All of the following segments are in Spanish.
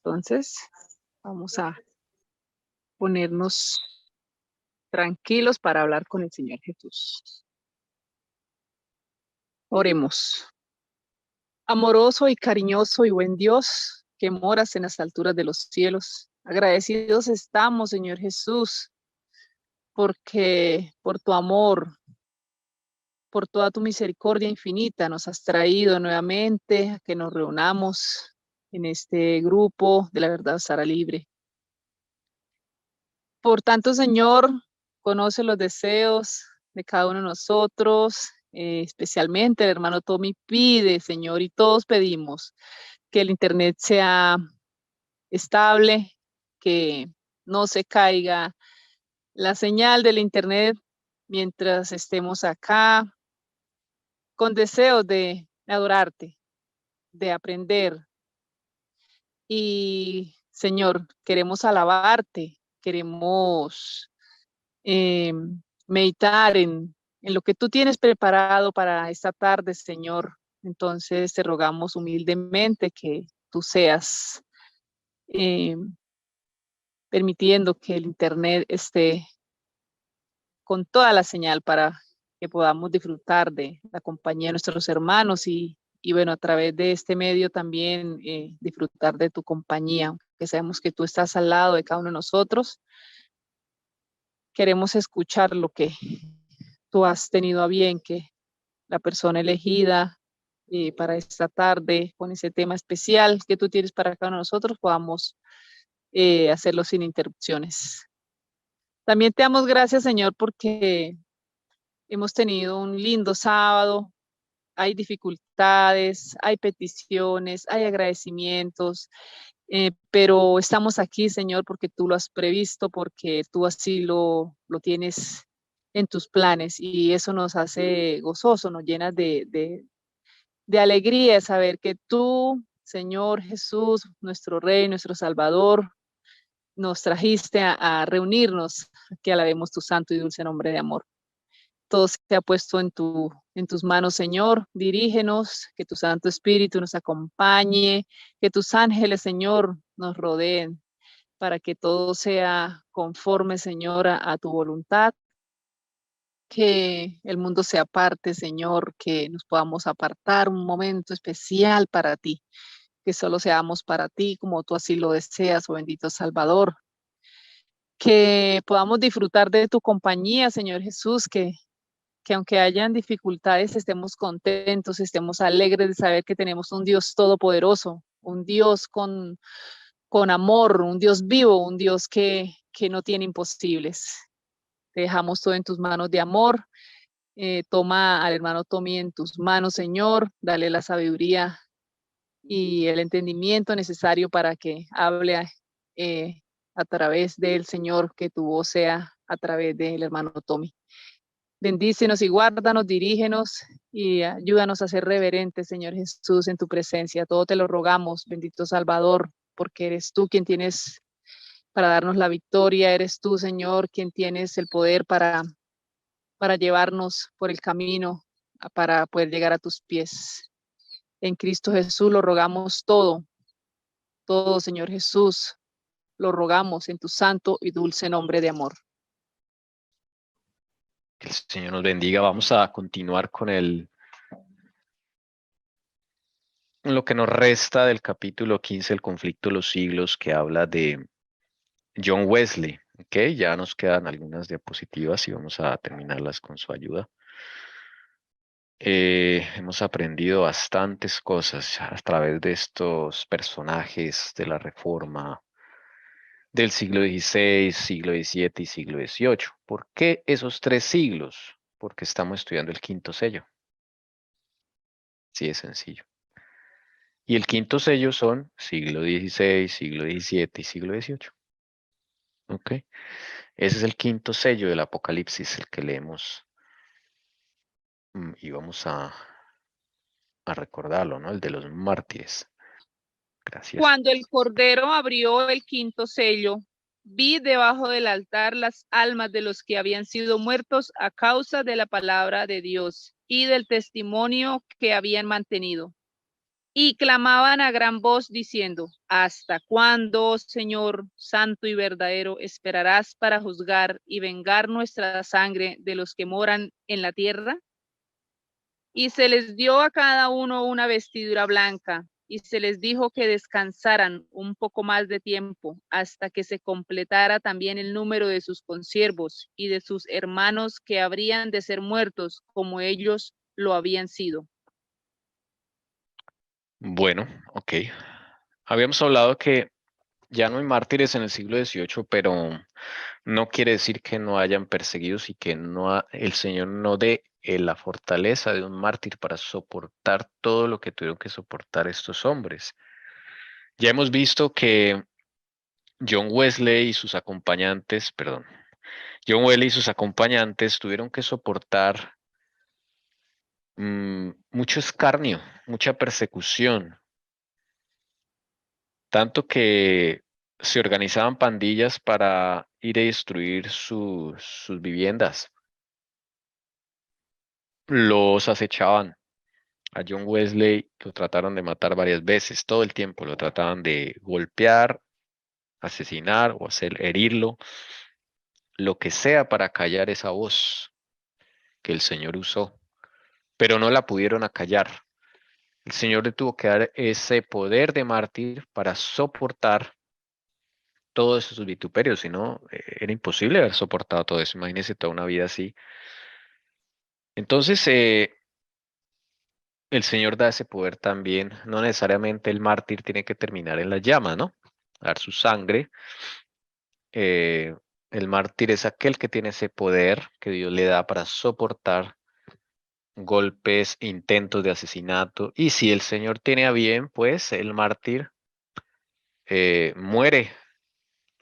Entonces, vamos a ponernos tranquilos para hablar con el Señor Jesús. Oremos. Amoroso y cariñoso y buen Dios, que moras en las alturas de los cielos, agradecidos estamos, Señor Jesús, porque por tu amor, por toda tu misericordia infinita, nos has traído nuevamente a que nos reunamos en este grupo de la verdad Sara Libre. Por tanto, Señor, conoce los deseos de cada uno de nosotros, especialmente el hermano Tommy pide, Señor, y todos pedimos que el internet sea estable, que no se caiga la señal del internet mientras estemos acá, con deseos de adorarte, de aprender. Y, Señor, queremos alabarte, queremos meditar en lo que tú tienes preparado para esta tarde, Señor. Entonces te rogamos humildemente que tú seas permitiendo que el internet esté con toda la señal para que podamos disfrutar de la compañía de nuestros hermanos y bueno, a través de este medio también disfrutar de tu compañía, que sabemos que tú estás al lado de cada uno de nosotros. Queremos escuchar lo que tú has tenido a bien, que la persona elegida para esta tarde, con ese tema especial que tú tienes para cada uno de nosotros, podamos hacerlo sin interrupciones. También te damos gracias, Señor, porque hemos tenido un lindo sábado. Hay dificultades, hay peticiones, hay agradecimientos, pero estamos aquí, Señor, porque tú lo has previsto, porque tú así lo tienes en tus planes y eso nos hace gozoso, nos llena de alegría saber que tú, Señor Jesús, nuestro Rey, nuestro Salvador, nos trajiste a reunirnos, que alabemos tu santo y dulce nombre de amor. Todo se ha puesto en tus manos, Señor. Dirígenos, que tu Santo Espíritu nos acompañe, que tus ángeles, Señor, nos rodeen, para que todo sea conforme, Señor, a tu voluntad. Que el mundo se aparte, Señor, que nos podamos apartar un momento especial para ti, que solo seamos para ti como tú así lo deseas, oh bendito Salvador. Que podamos disfrutar de tu compañía, Señor Jesús, que aunque hayan dificultades, estemos contentos, estemos alegres de saber que tenemos un Dios todopoderoso, un Dios con amor, un Dios vivo, un Dios que no tiene imposibles. Te dejamos todo en tus manos de amor. Toma al hermano Tommy en tus manos, Señor. Dale la sabiduría y el entendimiento necesario para que hable a través del Señor, que tu voz sea a través del hermano Tommy. Bendícenos y guárdanos, dirígenos y ayúdanos a ser reverentes, Señor Jesús, en tu presencia. Todo te lo rogamos, bendito Salvador, porque eres tú quien tienes para darnos la victoria. Eres tú, Señor, quien tienes el poder para llevarnos por el camino, para poder llegar a tus pies. En Cristo Jesús lo rogamos todo, todo, Señor Jesús, lo rogamos en tu santo y dulce nombre de amor. Que el Señor nos bendiga. Vamos a continuar con lo que nos resta del capítulo 15, el conflicto de los siglos, que habla de John Wesley. Okay, ya nos quedan algunas diapositivas y vamos a terminarlas con su ayuda. Hemos aprendido bastantes cosas a través de estos personajes de la Reforma del siglo XVI, siglo XVII y siglo XVIII. ¿Por qué esos tres siglos? Porque estamos estudiando el quinto sello. Sí, es sencillo. Y el quinto sello son siglo XVI, siglo XVII y siglo XVIII. ¿Ok? Ese es el quinto sello del Apocalipsis, el que leemos. Y vamos a recordarlo, ¿no? El de los mártires. Gracias. Cuando el Cordero abrió el quinto sello, vi debajo del altar las almas de los que habían sido muertos a causa de la palabra de Dios y del testimonio que habían mantenido. Y clamaban a gran voz diciendo, ¿hasta cuándo, oh Señor, santo y verdadero, esperarás para juzgar y vengar nuestra sangre de los que moran en la tierra? Y se les dio a cada uno una vestidura blanca, y se les dijo que descansaran un poco más de tiempo, hasta que se completara también el número de sus consiervos y de sus hermanos que habrían de ser muertos, como ellos lo habían sido. Bueno, ok. Habíamos hablado que ya no hay mártires en el siglo XVIII, pero no quiere decir que no hayan perseguidos y que el Señor no dé la fortaleza de un mártir para soportar todo lo que tuvieron que soportar estos hombres. Ya hemos visto que John Wesley y sus acompañantes, perdón, John Wesley y sus acompañantes tuvieron que soportar mucho escarnio, mucha persecución, tanto que se organizaban pandillas para ir a destruir sus viviendas. Los acechaban. A John Wesley lo trataron de matar varias veces, todo el tiempo lo trataban de golpear, asesinar o herirlo, lo que sea para callar esa voz que el Señor usó, pero no la pudieron acallar. El Señor le tuvo que dar ese poder de mártir para soportar todos esos vituperios, si no, era imposible haber soportado todo eso. Imagínese toda una vida así. Entonces, el Señor da ese poder también. No necesariamente el mártir tiene que terminar en la llama, ¿no? Dar su sangre. Eh, el mártir es aquel que tiene ese poder que Dios le da para soportar golpes, intentos de asesinato. Y si el Señor tiene a bien, pues el mártir muere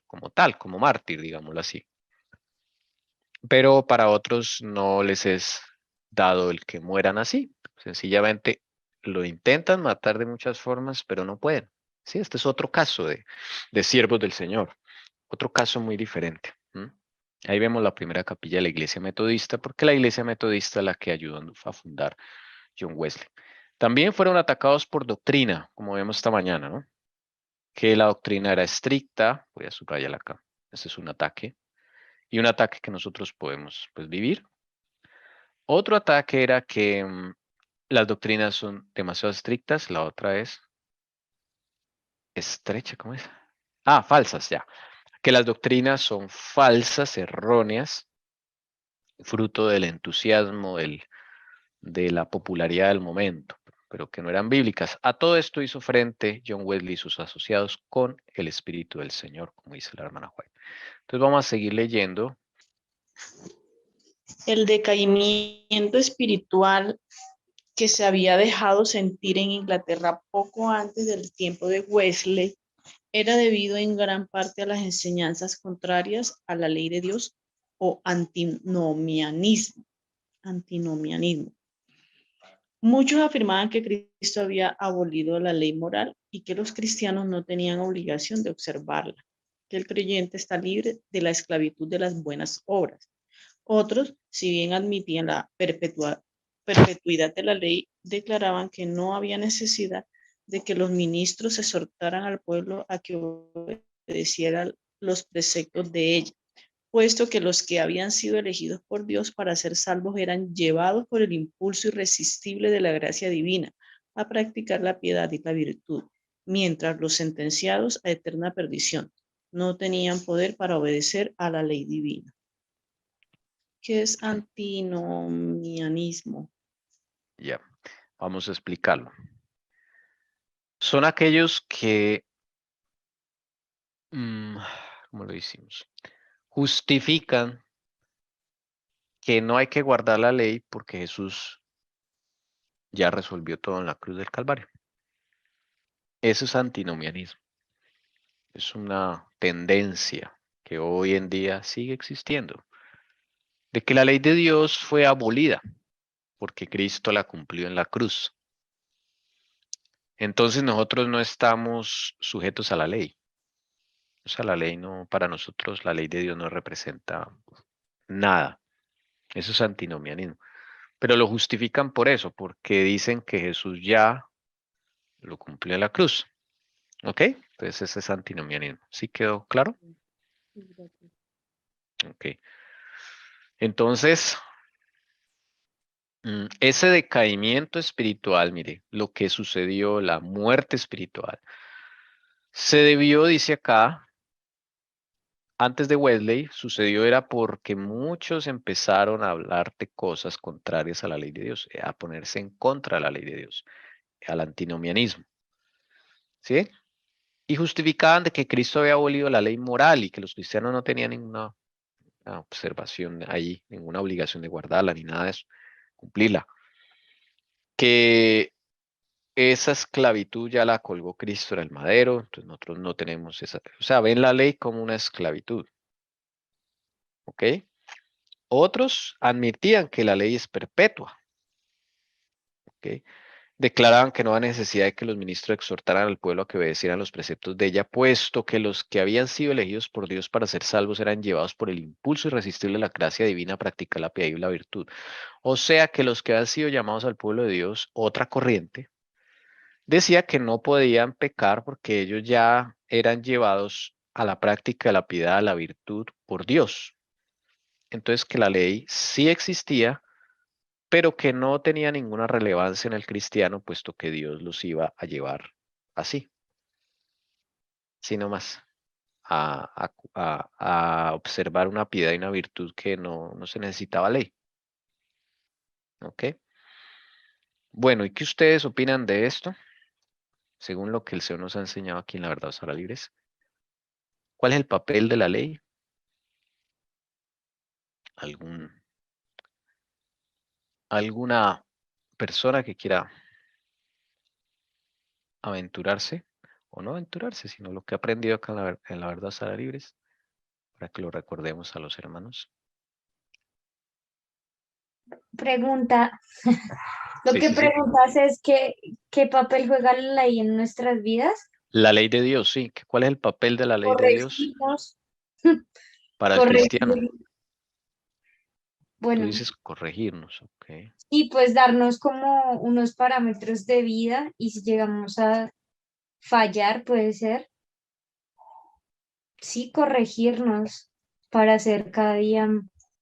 como tal, como mártir, digámoslo así. Pero para otros no les es dado el que mueran así. Sencillamente lo intentan matar de muchas formas, pero no pueden. Sí, este es otro caso de siervos del Señor, otro caso muy diferente. Ahí vemos la primera capilla de la iglesia metodista, porque la iglesia metodista es la que ayudó a fundar John Wesley. También fueron atacados por doctrina, como vemos esta mañana, ¿no? Que la doctrina era estricta, voy a subrayarla acá, este es un ataque, y un ataque que nosotros podemos pues, vivir. Otro ataque era que las doctrinas son demasiado estrictas, la otra es estrecha, ¿cómo es? Ah, falsas, ya. Que las doctrinas son falsas, erróneas, fruto del entusiasmo, de la popularidad del momento, pero que no eran bíblicas. A todo esto hizo frente John Wesley y sus asociados con el Espíritu del Señor, como dice la hermana White. Entonces vamos a seguir leyendo. El decaimiento espiritual que se había dejado sentir en Inglaterra poco antes del tiempo de Wesley era debido en gran parte a las enseñanzas contrarias a la ley de Dios o antinomianismo. Muchos afirmaban que Cristo había abolido la ley moral y que los cristianos no tenían obligación de observarla, que el creyente está libre de la esclavitud de las buenas obras. Otros, si bien admitían la perpetuidad de la ley, declaraban que no había necesidad de que los ministros exhortaran al pueblo a que obedeciera los preceptos de ella, puesto que los que habían sido elegidos por Dios para ser salvos eran llevados por el impulso irresistible de la gracia divina a practicar la piedad y la virtud, mientras los sentenciados a eterna perdición no tenían poder para obedecer a la ley divina. ¿Qué es antinomianismo? Ya, vamos a explicarlo. Son aquellos que, ¿cómo lo hicimos? Justifican que no hay que guardar la ley porque Jesús ya resolvió todo en la cruz del Calvario. Eso es antinomianismo. Es una tendencia que hoy en día sigue existiendo, de que la ley de Dios fue abolida porque Cristo la cumplió en la cruz. Entonces nosotros no estamos sujetos a la ley. O sea, la ley no, para nosotros la ley de Dios no representa nada. Eso es antinomianismo. Pero lo justifican por eso, porque dicen que Jesús ya lo cumplió en la cruz. ¿Ok? Entonces ese es antinomianismo. ¿Sí quedó claro? Ok. Entonces, ese decaimiento espiritual, mire, lo que sucedió, la muerte espiritual, se debió, dice acá, antes de Wesley, sucedió era porque muchos empezaron a hablar de cosas contrarias a la ley de Dios, a ponerse en contra de la ley de Dios, al antinomianismo. ¿Sí? Y justificaban de que Cristo había abolido la ley moral y que los cristianos no tenían ninguna observación ahí, ninguna obligación de guardarla ni nada de eso, cumplirla. Que esa esclavitud ya la colgó Cristo en el madero, entonces nosotros no tenemos esa, o sea, ven la ley como una esclavitud. ¿Ok? Otros admitían que la ley es perpetua. ¿Ok? Declaraban que no había necesidad de que los ministros exhortaran al pueblo a que obedecieran los preceptos de ella, puesto que los que habían sido elegidos por Dios para ser salvos eran llevados por el impulso irresistible de la gracia divina a practicar la piedad y la virtud. O sea que los que habían sido llamados al pueblo de Dios, otra corriente, decía que no podían pecar porque ellos ya eran llevados a la práctica de la piedad, a la virtud por Dios. Entonces que la ley sí existía, pero que no tenía ninguna relevancia en el cristiano, puesto que Dios los iba a llevar así, sino más a observar una piedad y una virtud que no se necesitaba ley. ¿Ok? Bueno, ¿y qué ustedes opinan de esto? Según lo que el Señor nos ha enseñado aquí en La Verdad os hará libres. ¿Cuál es el papel de la ley? ¿Alguna persona que quiera aventurarse? O no aventurarse, sino lo que ha aprendido acá en la Verdad os hará libres, para que lo recordemos a los hermanos. Pregunta, lo Sí, que sí, sí. preguntas es que, ¿qué papel juega la ley en nuestras vidas? La ley de Dios, sí. ¿Cuál es el papel de la ley de Dios Corregirnos, para el cristiano? corregir, Tú bueno, dices corregirnos, ok. y pues darnos como unos parámetros de vida y si llegamos a fallar, puede ser, sí, corregirnos para ser cada día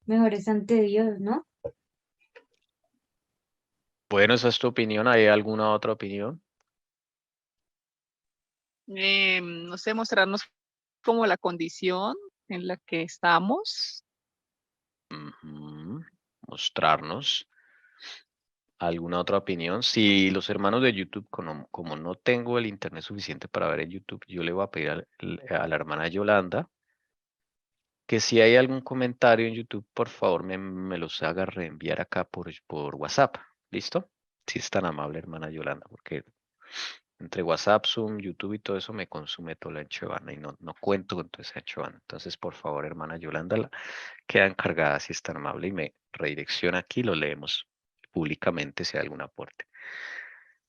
mejores ante Dios, ¿no? Bueno, esa es tu opinión. ¿Hay alguna otra opinión? No sé, mostrarnos como la condición en la que estamos. Ujú. Mostrarnos. ¿Alguna otra opinión? Si los hermanos de YouTube, como no tengo el internet suficiente para ver en YouTube, yo le voy a pedir a la hermana Yolanda que si hay algún comentario en YouTube, por favor me los haga reenviar acá por WhatsApp. ¿Listo? Si es tan amable, hermana Yolanda, porque entre WhatsApp, Zoom, YouTube y todo eso me consume toda la ancho de banda y no cuento con toda esa ancho de banda. Entonces, por favor, hermana Yolanda, queda encargada si es tan amable y me redirecciona aquí, lo leemos públicamente si hay algún aporte.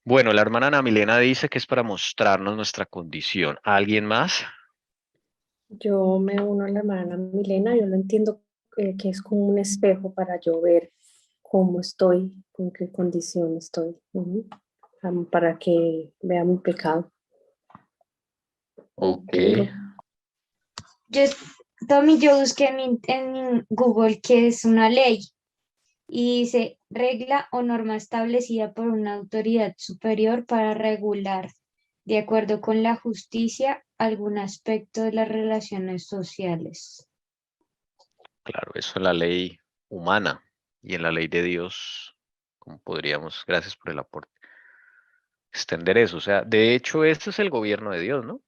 Bueno, la hermana Ana Milena dice que es para mostrarnos nuestra condición. ¿Alguien más? Yo me uno a la hermana Milena, yo lo entiendo que es como un espejo para yo ver cómo estoy, con qué condición estoy, para que vea mi pecado. Ok. Yo, Tommy, yo busqué en Google qué es una ley y dice regla o norma establecida por una autoridad superior para regular, de acuerdo con la justicia, algún aspecto de las relaciones sociales. Claro, eso es la ley humana y en la ley de Dios, ¿cómo podríamos, gracias por el aporte, extender eso? O sea, de hecho, este es el gobierno de Dios, ¿no?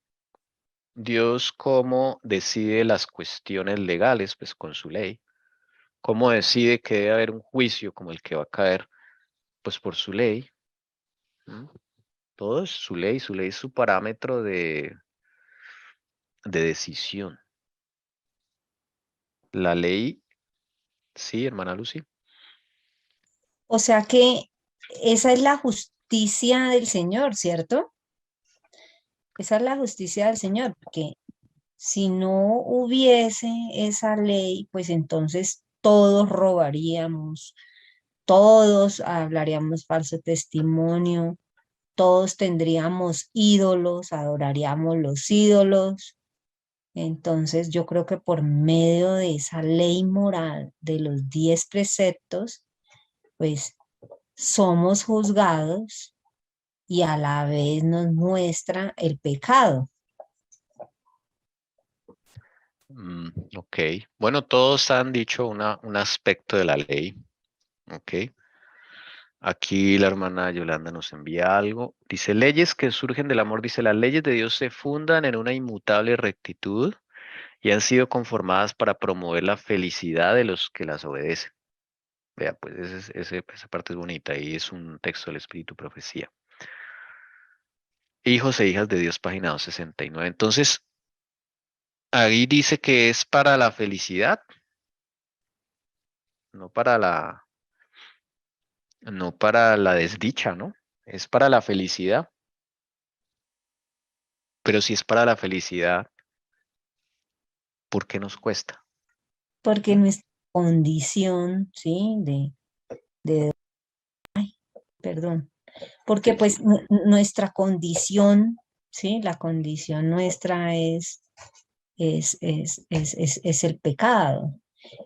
Dios cómo decide las cuestiones legales, pues con su ley. Cómo decide que debe haber un juicio como el que va a caer, pues por su ley. ¿Mm? Todo es su ley es su parámetro de decisión. La ley, sí, hermana Lucy. O sea que esa es la justicia del Señor, ¿cierto? Esa es la justicia del Señor, porque si no hubiese esa ley, pues entonces todos robaríamos, todos hablaríamos falso testimonio, todos tendríamos ídolos, adoraríamos los ídolos. Entonces yo creo que por medio de esa ley moral de los 10 preceptos, pues somos juzgados y a la vez nos muestra el pecado. Ok, bueno, todos han dicho un aspecto de la ley. Ok, aquí la hermana Yolanda nos envía algo. Dice, leyes que surgen del amor. Dice, las leyes de Dios se fundan en una inmutable rectitud y han sido conformadas para promover la felicidad de los que las obedecen. Vea, pues esa parte es bonita y es un texto del Espíritu Profecía. Hijos e hijas de Dios, página 269. Entonces, ahí dice que es para la felicidad, no para la desdicha, ¿no? Es para la felicidad. Pero si es para la felicidad, ¿por qué nos cuesta? Porque nuestra condición, ¿sí? Perdón. Porque Sí, pues nuestra condición, ¿sí? La condición nuestra es el pecado.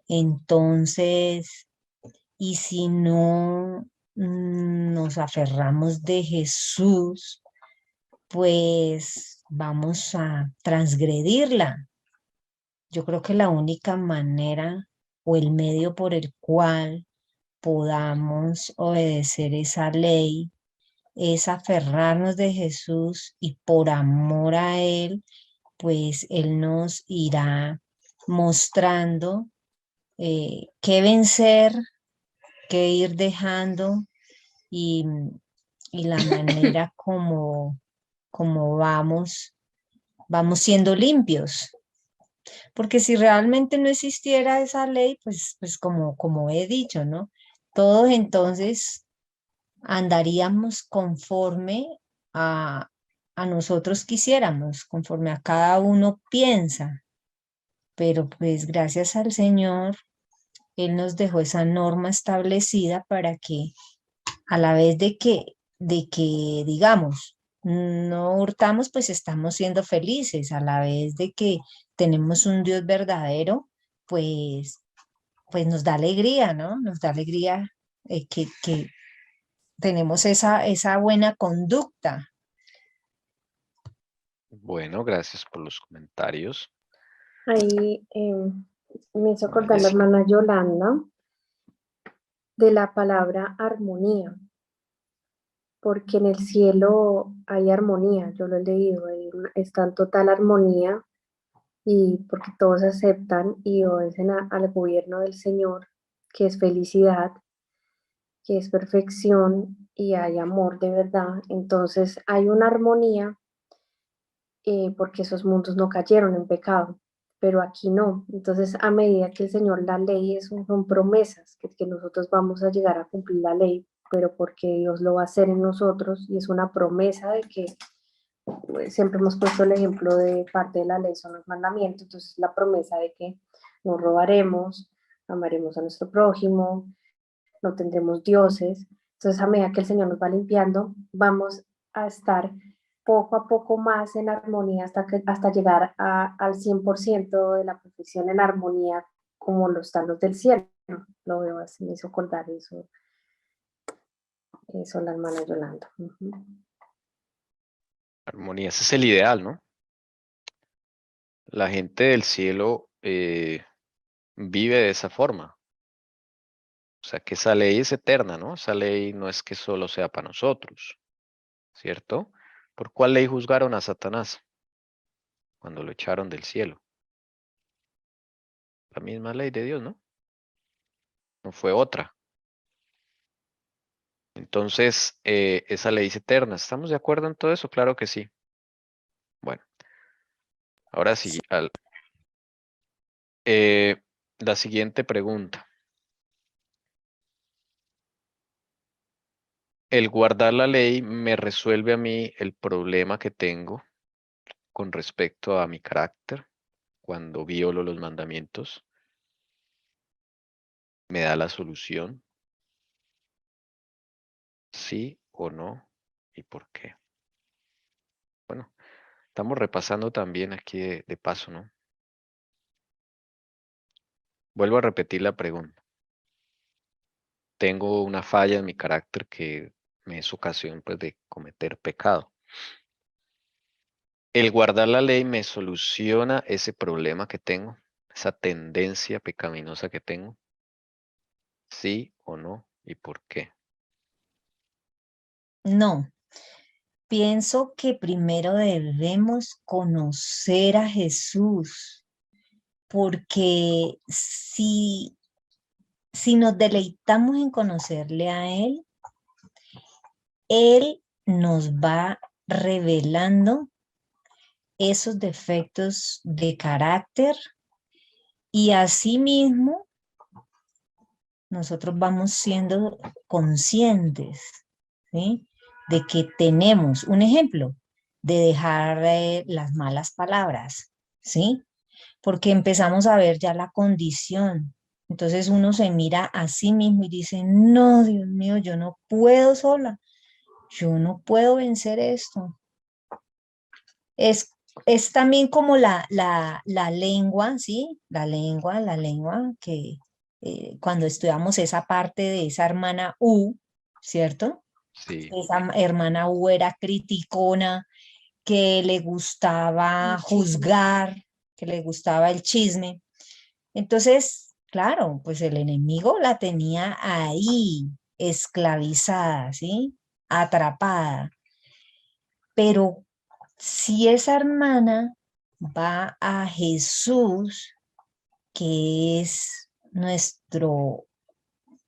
Entonces, y si no nos aferramos de Jesús, pues vamos a transgredirla. Yo creo que la única manera o el medio por el cual podamos obedecer esa ley es aferrarnos de Jesús y por amor a Él, pues Él nos irá mostrando qué vencer, qué ir dejando y, y la manera como vamos siendo limpios. Porque si realmente no existiera esa ley, pues como he dicho, ¿no? Todos entonces andaríamos conforme a nosotros quisiéramos, conforme a cada uno piensa. Pero pues gracias al Señor, Él nos dejó esa norma establecida para que a la vez de que digamos, no hurtamos, pues estamos siendo felices. A la vez de que tenemos un Dios verdadero, pues nos da alegría, ¿no? Nos da alegría que tenemos esa buena conducta. Bueno, gracias por los comentarios. Ahí me hizo acordar la Vale, sí. hermana Yolanda de la palabra armonía, porque en el cielo hay armonía, yo lo he leído, está en total armonía y porque todos aceptan y obedecen al gobierno del Señor, que es felicidad, que es perfección y hay amor de verdad. Entonces hay una armonía porque esos mundos no cayeron en pecado, pero aquí no. Entonces a medida que el Señor da ley, son promesas, que nosotros vamos a llegar a cumplir la ley, pero porque Dios lo va a hacer en nosotros y es una promesa de que siempre hemos puesto el ejemplo de parte de la ley son los mandamientos, entonces la promesa de que no robaremos, amaremos a nuestro prójimo, no tendremos dioses. Entonces, a medida que el Señor nos va limpiando, vamos a estar poco a poco más en armonía hasta llegar al 100% de la perfección en armonía como lo están los del cielo. Lo veo así, me hizo acordar eso la hermana Yolanda. Armonía, ese es el ideal, ¿no? La gente del cielo vive de esa forma. O sea, que esa ley es eterna, ¿no? Esa ley no es que solo sea para nosotros, ¿cierto? ¿Por cuál ley juzgaron a Satanás cuando lo echaron del cielo? La misma ley de Dios, ¿no? No fue otra. Entonces, esa ley es eterna. ¿Estamos de acuerdo en todo eso? Claro que sí. Bueno, ahora sí, la siguiente pregunta. ¿El guardar la ley me resuelve a mí el problema que tengo con respecto a mi carácter cuando violo los mandamientos? ¿Me da la solución? ¿Sí o no? y por qué. Bueno, estamos repasando también aquí de paso, ¿no? Vuelvo a repetir la pregunta. Tengo una falla en mi carácter que me es ocasión, pues, de cometer pecado. ¿El guardar la ley me soluciona ese problema que tengo? ¿Esa tendencia pecaminosa que tengo? ¿Sí o no? ¿Y por qué? No, pienso que primero debemos conocer a Jesús, porque si nos deleitamos en conocerle a Él nos va revelando esos defectos de carácter y asimismo nosotros vamos siendo conscientes, ¿sí? De que tenemos un ejemplo de dejar las malas palabras, ¿sí? Porque empezamos a ver ya la condición. Entonces uno se mira a sí mismo y dice, no, Dios mío, yo no puedo sola, yo no puedo vencer esto. Es también como la lengua, ¿sí? La lengua que cuando estudiamos esa parte de esa hermana U, ¿cierto? Sí, Esa hermana U era criticona, que le gustaba El chisme. juzgar, que le gustaba el chisme. Entonces, claro, pues el enemigo la tenía ahí, esclavizada, ¿sí? Atrapada. Pero si esa hermana va a Jesús, que es nuestro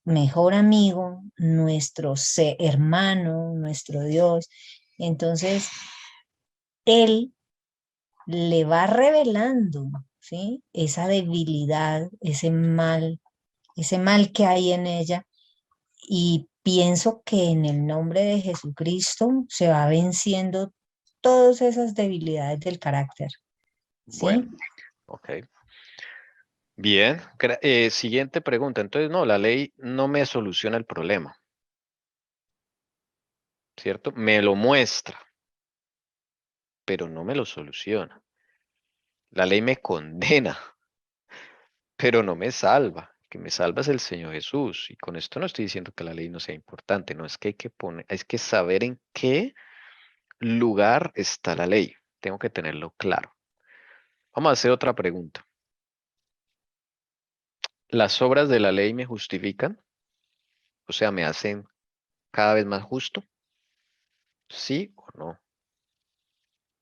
mejor amigo, nuestro hermano, nuestro Dios, entonces Él le va revelando, ¿sí? Esa debilidad, ese mal que hay en ella. Y pienso que en el nombre de Jesucristo se va venciendo todas esas debilidades del carácter, ¿sí? bueno, ok. Bien, siguiente pregunta. Entonces, no, la ley no me soluciona el problema, ¿cierto? Me lo muestra, pero no me lo soluciona. La ley me condena, pero no me salva. El que me salva es el Señor Jesús. Y con esto no estoy diciendo que la ley no sea importante, no es que hay que poner, hay que saber en qué lugar está la ley. Tengo que tenerlo claro. Vamos a hacer otra pregunta. ¿Las obras de la ley me justifican? O sea, ¿me hacen cada vez más justo? ¿Sí o no?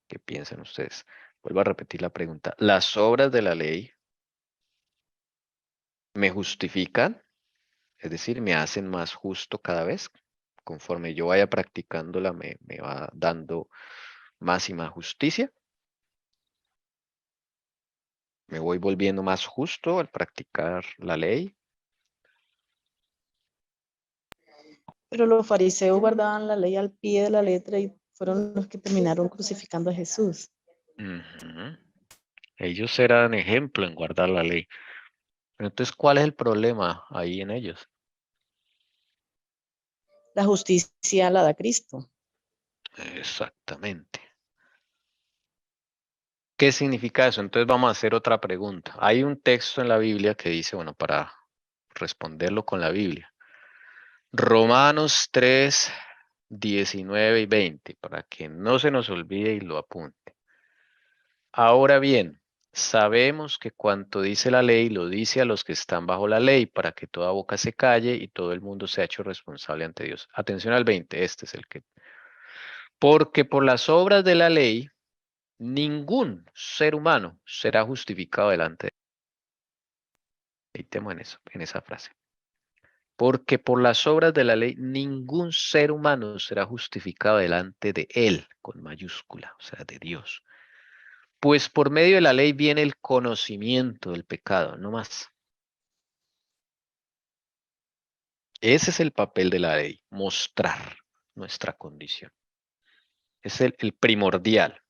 ¿Qué piensan ustedes? Vuelvo a repetir la pregunta. ¿Las obras de la ley me justifican? Es decir, ¿me hacen más justo cada vez? Conforme yo vaya practicándola, me va dando más y más justicia. ¿Me voy volviendo más justo al practicar la ley? Pero los fariseos guardaban la ley al pie de la letra y fueron los que terminaron crucificando a Jesús. Ujú. Ellos eran ejemplo en guardar la ley. Pero entonces, ¿cuál es el problema ahí en ellos? La justicia la da Cristo. Exactamente. ¿Qué significa eso? Entonces vamos a hacer otra pregunta. Hay un texto en la Biblia que dice, bueno, para responderlo con la Biblia. Romanos 3, 19 y 20, para que no se nos olvide y lo apunte. Ahora bien, sabemos que cuanto dice la ley, lo dice a los que están bajo la ley, para que toda boca se calle y todo el mundo sea hecho responsable ante Dios. Atención al 20, este es el que. Porque por las obras de la ley, ningún ser humano será justificado delante de Dios. Meditemos en eso, en esa frase. Porque por las obras de la ley, ningún ser humano será justificado delante de él, con mayúscula, o sea, de Dios. Pues por medio de la ley viene el conocimiento del pecado, no más. Ese es el papel de la ley, mostrar nuestra condición. Es el primordial,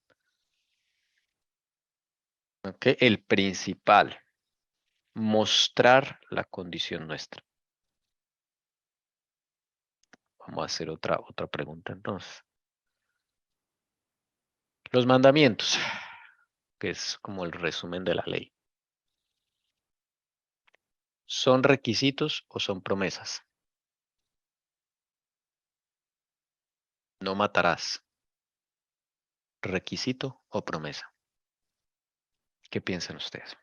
¿ok? El principal, mostrar la condición nuestra. Vamos a hacer otra pregunta entonces. Los mandamientos, que es como el resumen de la ley. ¿Son requisitos o son promesas? No matarás. ¿Requisito o promesa? ¿Qué piensan ustedes?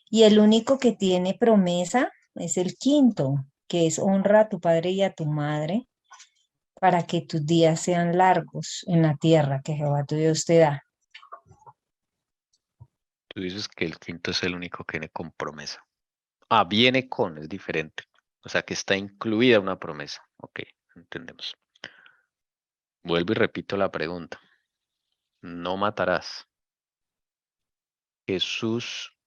Y el único que tiene promesa es el quinto, que es honra a tu padre y a tu madre para que tus días sean largos en la tierra que Jehová tu Dios te da. Tú dices que el quinto es el único que viene con promesa. Ah, viene con, es diferente. O sea que está incluida una promesa. Ok, entendemos. Vuelvo y repito la pregunta. No matarás. Jesús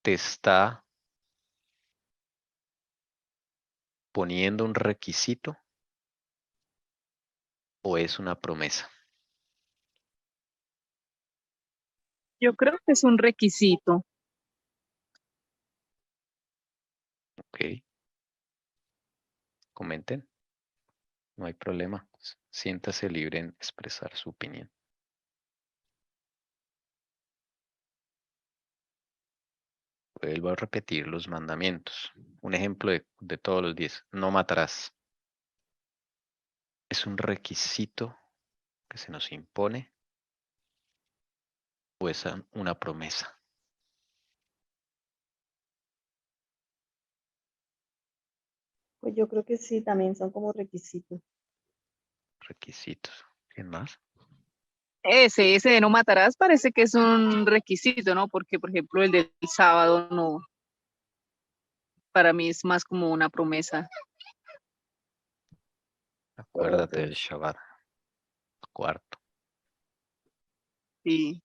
te está poniendo un requisito o es una promesa. Yo creo que es un requisito. Ok. Comenten. No hay problema. Siéntase libre en expresar su opinión. Vuelvo a repetir los mandamientos. Un ejemplo de todos los 10. No matarás. ¿Es un requisito que se nos impone o es una promesa? Pues yo creo que sí, también son como requisitos. Requisitos. ¿Quién más? Ese de no matarás parece que es un requisito, ¿no? Porque, por ejemplo, el del sábado no, para mí es más como una promesa. Acuérdate del Shabbat. Cuarto. Sí.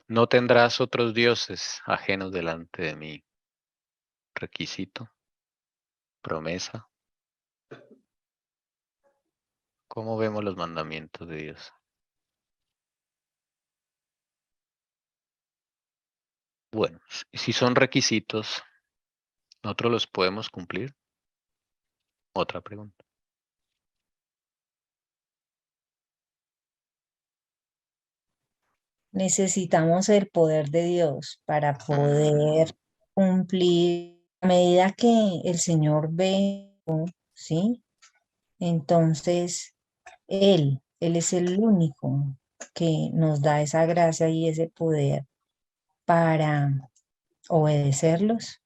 No tendrás otros dioses ajenos delante de mí. Requisito. Promesa. ¿Cómo vemos los mandamientos de Dios? Bueno, si son requisitos, ¿nosotros los podemos cumplir? Otra pregunta. Necesitamos el poder de Dios para poder cumplir a medida que el Señor ve, ¿sí? Entonces, Él es el único que nos da esa gracia y ese poder para obedecerlos.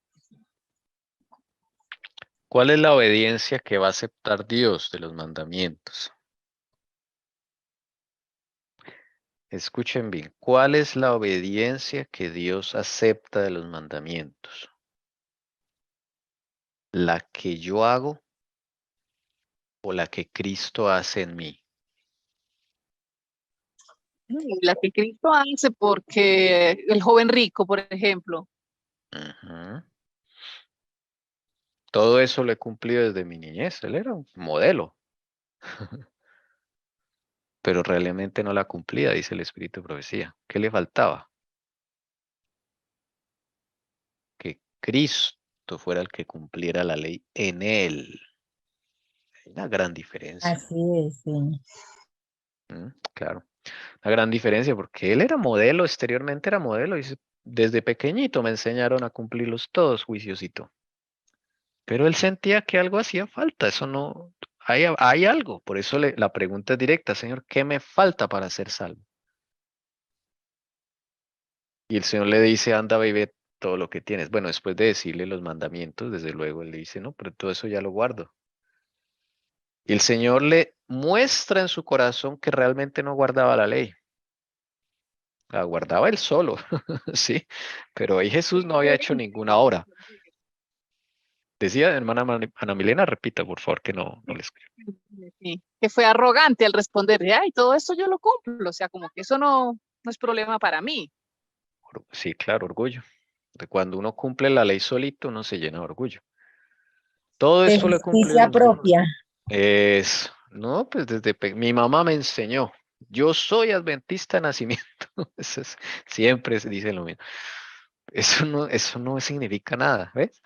¿Cuál es la obediencia que va a aceptar Dios de los mandamientos? Escuchen bien, ¿cuál es la obediencia que Dios acepta de los mandamientos? ¿La que yo hago o la que Cristo hace en mí? La que Cristo hace porque el joven rico, por ejemplo. Ujú. Todo eso lo he cumplido desde mi niñez. Él era un modelo, pero realmente no la cumplía, dice el Espíritu de Profecía. ¿Qué le faltaba? Que Cristo fuera el que cumpliera la ley en él. Hay una gran diferencia. Así es, sí. Claro, una gran diferencia porque él era modelo, exteriormente era modelo, y desde pequeñito me enseñaron a cumplirlos todos, juiciosito. Pero él sentía que algo hacía falta, eso no, hay algo, por eso la pregunta es directa, Señor, ¿qué me falta para ser salvo? Y el Señor le dice, anda, ve todo lo que tienes. Bueno, después de decirle los mandamientos, desde luego él le dice, no, pero todo eso ya lo guardo. Y el Señor le muestra en su corazón que realmente no guardaba la ley. La guardaba él solo, sí, pero ahí Jesús no había hecho ninguna obra. Decía, hermana Ana Milena, repita, por favor, que no le escucho. Sí, que fue arrogante al responder, ay, todo esto yo lo cumplo, o sea, como que eso no es problema para mí. Sí, claro, orgullo. De cuando uno cumple la ley solito, uno se llena de orgullo. Todo De esto lo he cumplido justicia en usted. propia. No, pues mi mamá me enseñó. Yo soy adventista de nacimiento. Siempre se dice lo mismo. Eso no significa nada, ¿ves?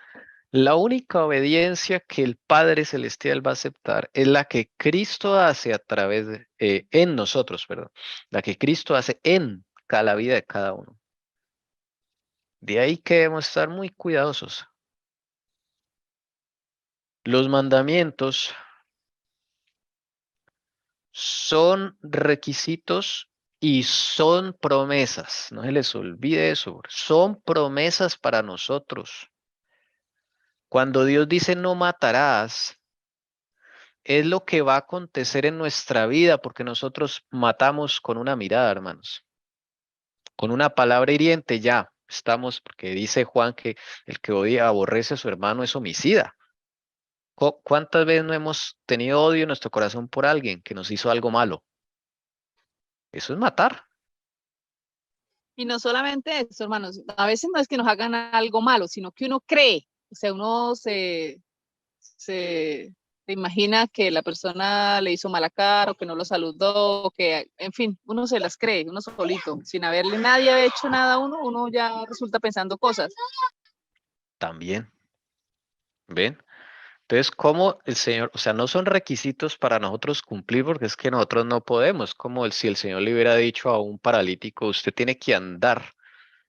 La única obediencia que el Padre Celestial va a aceptar es la que Cristo hace a través de, en nosotros, perdón, la que Cristo hace en cada vida de cada uno. De ahí que debemos estar muy cuidadosos. Los mandamientos son requisitos y son promesas. No se les olvide eso. Son promesas para nosotros. Cuando Dios dice no matarás, es lo que va a acontecer en nuestra vida, porque nosotros matamos con una mirada, hermanos. Con una palabra hiriente ya estamos, porque dice Juan que el que odia, aborrece a su hermano es homicida. ¿Cuántas veces no hemos tenido odio en nuestro corazón por alguien que nos hizo algo malo? Eso es matar. Y no solamente eso, hermanos, a veces no es que nos hagan algo malo, sino que uno cree, o sea, uno se imagina que la persona le hizo mala cara, o que no lo saludó, o que, en fin, uno se las cree, uno solito, sin haberle nadie hecho nada a uno, uno ya resulta pensando cosas. También. ¿Ven? Entonces, ¿cómo el Señor, o sea, no son requisitos para nosotros cumplir porque es que nosotros no podemos, como si el Señor le hubiera dicho a un paralítico, usted tiene que andar,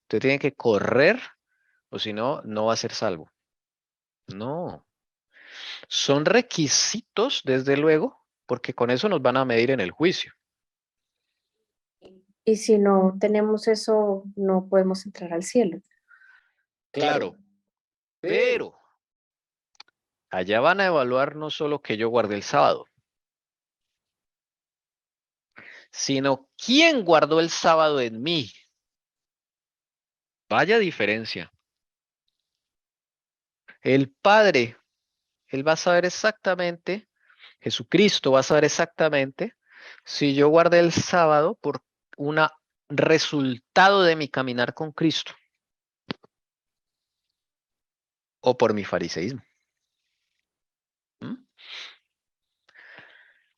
usted tiene que correr, o si no, no va a ser salvo. No, son requisitos, desde luego, porque con eso nos van a medir en el juicio. Y si no tenemos eso, no podemos entrar al cielo. Claro, pero allá van a evaluar no solo que yo guardé el sábado, sino quién guardó el sábado en mí. Vaya diferencia. El Padre, Él va a saber exactamente, Jesucristo va a saber exactamente si yo guardé el sábado por un resultado de mi caminar con Cristo o por mi fariseísmo. ¿Mm?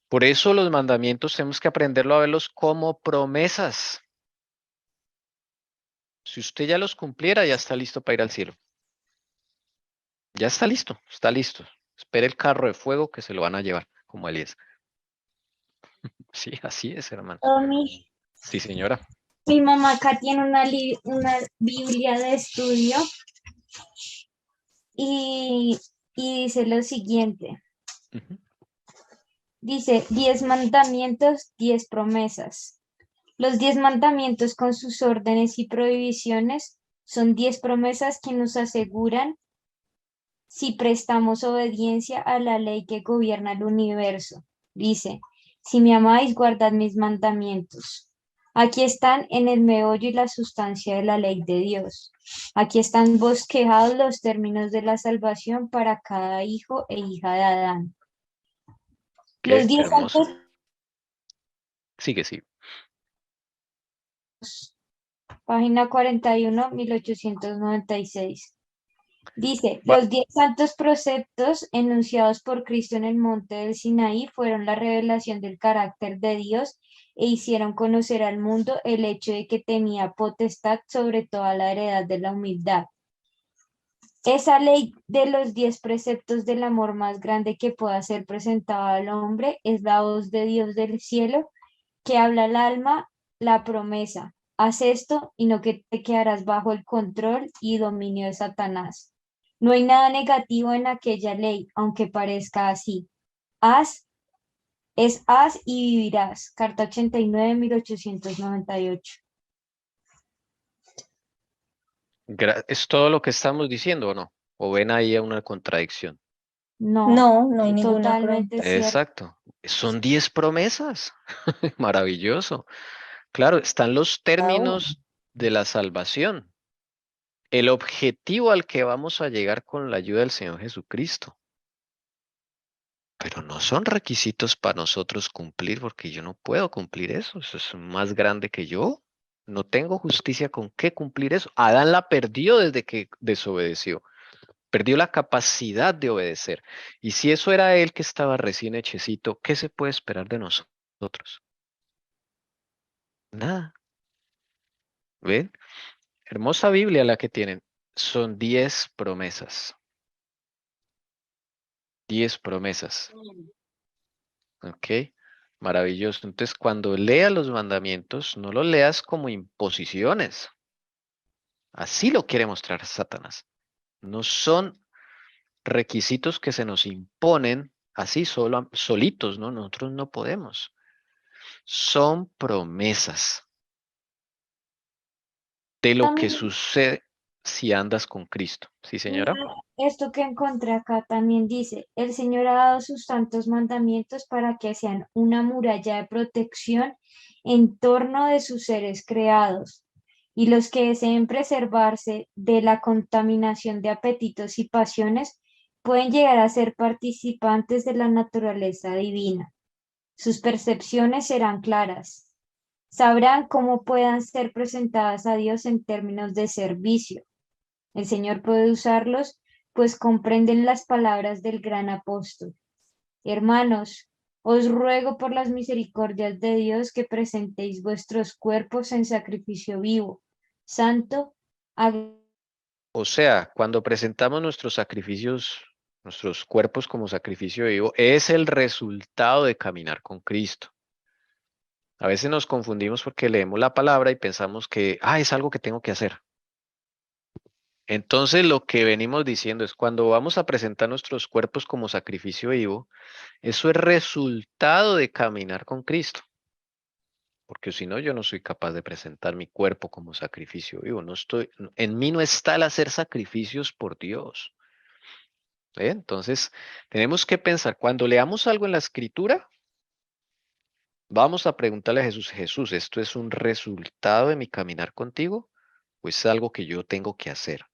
Por eso los mandamientos tenemos que aprenderlo a verlos como promesas. Si usted ya los cumpliera, ya está listo para ir al cielo. Ya está listo, está listo. Espere el carro de fuego que se lo van a llevar, como Elías. Sí, así es, hermano. Tommy, Sí, señora. mi mamá acá tiene una Biblia de estudio y, y dice lo siguiente. Ujú. Dice 10 mandamientos, 10 promesas. Los 10 mandamientos con sus órdenes y prohibiciones son 10 promesas que nos aseguran si prestamos obediencia a la ley que gobierna el universo. Dice, si me amáis, guardad mis mandamientos. Aquí están en el meollo y la sustancia de la ley de Dios. Aquí están bosquejados los términos de la salvación para cada hijo e hija de Adán. Los Qué 10 hermoso. santos, Sigue, sí. página 41, 1896. Dice, Va- los 10 santos preceptos enunciados por Cristo en el monte del Sinaí fueron la revelación del carácter de Dios e hicieron conocer al mundo el hecho de que tenía potestad sobre toda la heredad de la humildad. Esa ley de los 10 preceptos del amor más grande que pueda ser presentada al hombre es la voz de Dios del cielo que habla al alma la promesa. Haz esto y no que te quedarás bajo el control y dominio de Satanás. No hay nada negativo en aquella ley, aunque parezca así. Haz, haz y vivirás. Carta 89, 1898. ¿Es todo lo que estamos diciendo o no? ¿O ven ahí una contradicción? No, No, no hay ninguna totalmente cierto. Exacto. Son 10 promesas. Maravilloso. Claro, están los cada una. términos de la salvación. El objetivo al que vamos a llegar con la ayuda del Señor Jesucristo. Pero no son requisitos para nosotros cumplir, porque yo no puedo cumplir eso. Eso es más grande que yo. No tengo justicia con qué cumplir eso. Adán la perdió desde que desobedeció. Perdió la capacidad de obedecer. Y si eso era él que estaba recién hechecito, ¿qué se puede esperar de nosotros? Nada. ¿Ven? Hermosa Biblia la que tienen. Son 10 promesas. 10 promesas. ¿Ok? Maravilloso. Entonces, cuando leas los mandamientos, no los leas como imposiciones. Así lo quiere mostrar Satanás. No son requisitos que se nos imponen así solitos, ¿no? Nosotros no podemos. Son promesas de lo que También, sucede si andas con Cristo. ¿Sí, señora? mira, esto que encontré acá también dice, el Señor ha dado sus santos mandamientos para que sean una muralla de protección en torno de sus seres creados. Y los que deseen preservarse de la contaminación de apetitos y pasiones pueden llegar a ser participantes de la naturaleza divina. Sus percepciones serán claras. Sabrán cómo puedan ser presentadas a Dios en términos de servicio. El Señor puede usarlos, pues comprenden las palabras del gran apóstol. Hermanos, os ruego por las misericordias de Dios que presentéis vuestros cuerpos en sacrificio vivo, santo, O sea, cuando presentamos nuestros sacrificios, nuestros cuerpos como sacrificio vivo, es el resultado de caminar con Cristo. A veces nos confundimos porque leemos la palabra y pensamos que, es algo que tengo que hacer. Entonces, lo que venimos diciendo es cuando vamos a presentar nuestros cuerpos como sacrificio vivo, eso es resultado de caminar con Cristo. Porque si no, yo no soy capaz de presentar mi cuerpo como sacrificio vivo. En mí no está el hacer sacrificios por Dios. ¿Eh? Entonces, tenemos que pensar, cuando leamos algo en la escritura, vamos a preguntarle a Jesús, Jesús, ¿esto es un resultado de mi caminar contigo o es algo que yo tengo que hacer?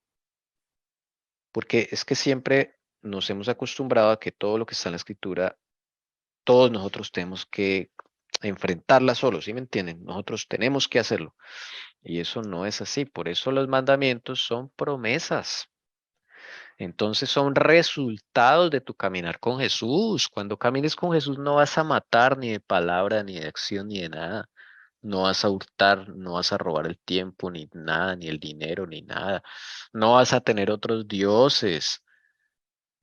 Porque es que siempre nos hemos acostumbrado a que todo lo que está en la escritura, todos nosotros tenemos que enfrentarla solos, ¿sí me entienden? Nosotros tenemos que hacerlo. Y eso no es así. Por eso los mandamientos son promesas. Entonces son resultados de tu caminar con Jesús. Cuando camines con Jesús no vas a matar ni de palabra, ni de acción, ni de nada. No vas a hurtar, no vas a robar el tiempo, ni nada, ni el dinero, ni nada. No vas a tener otros dioses.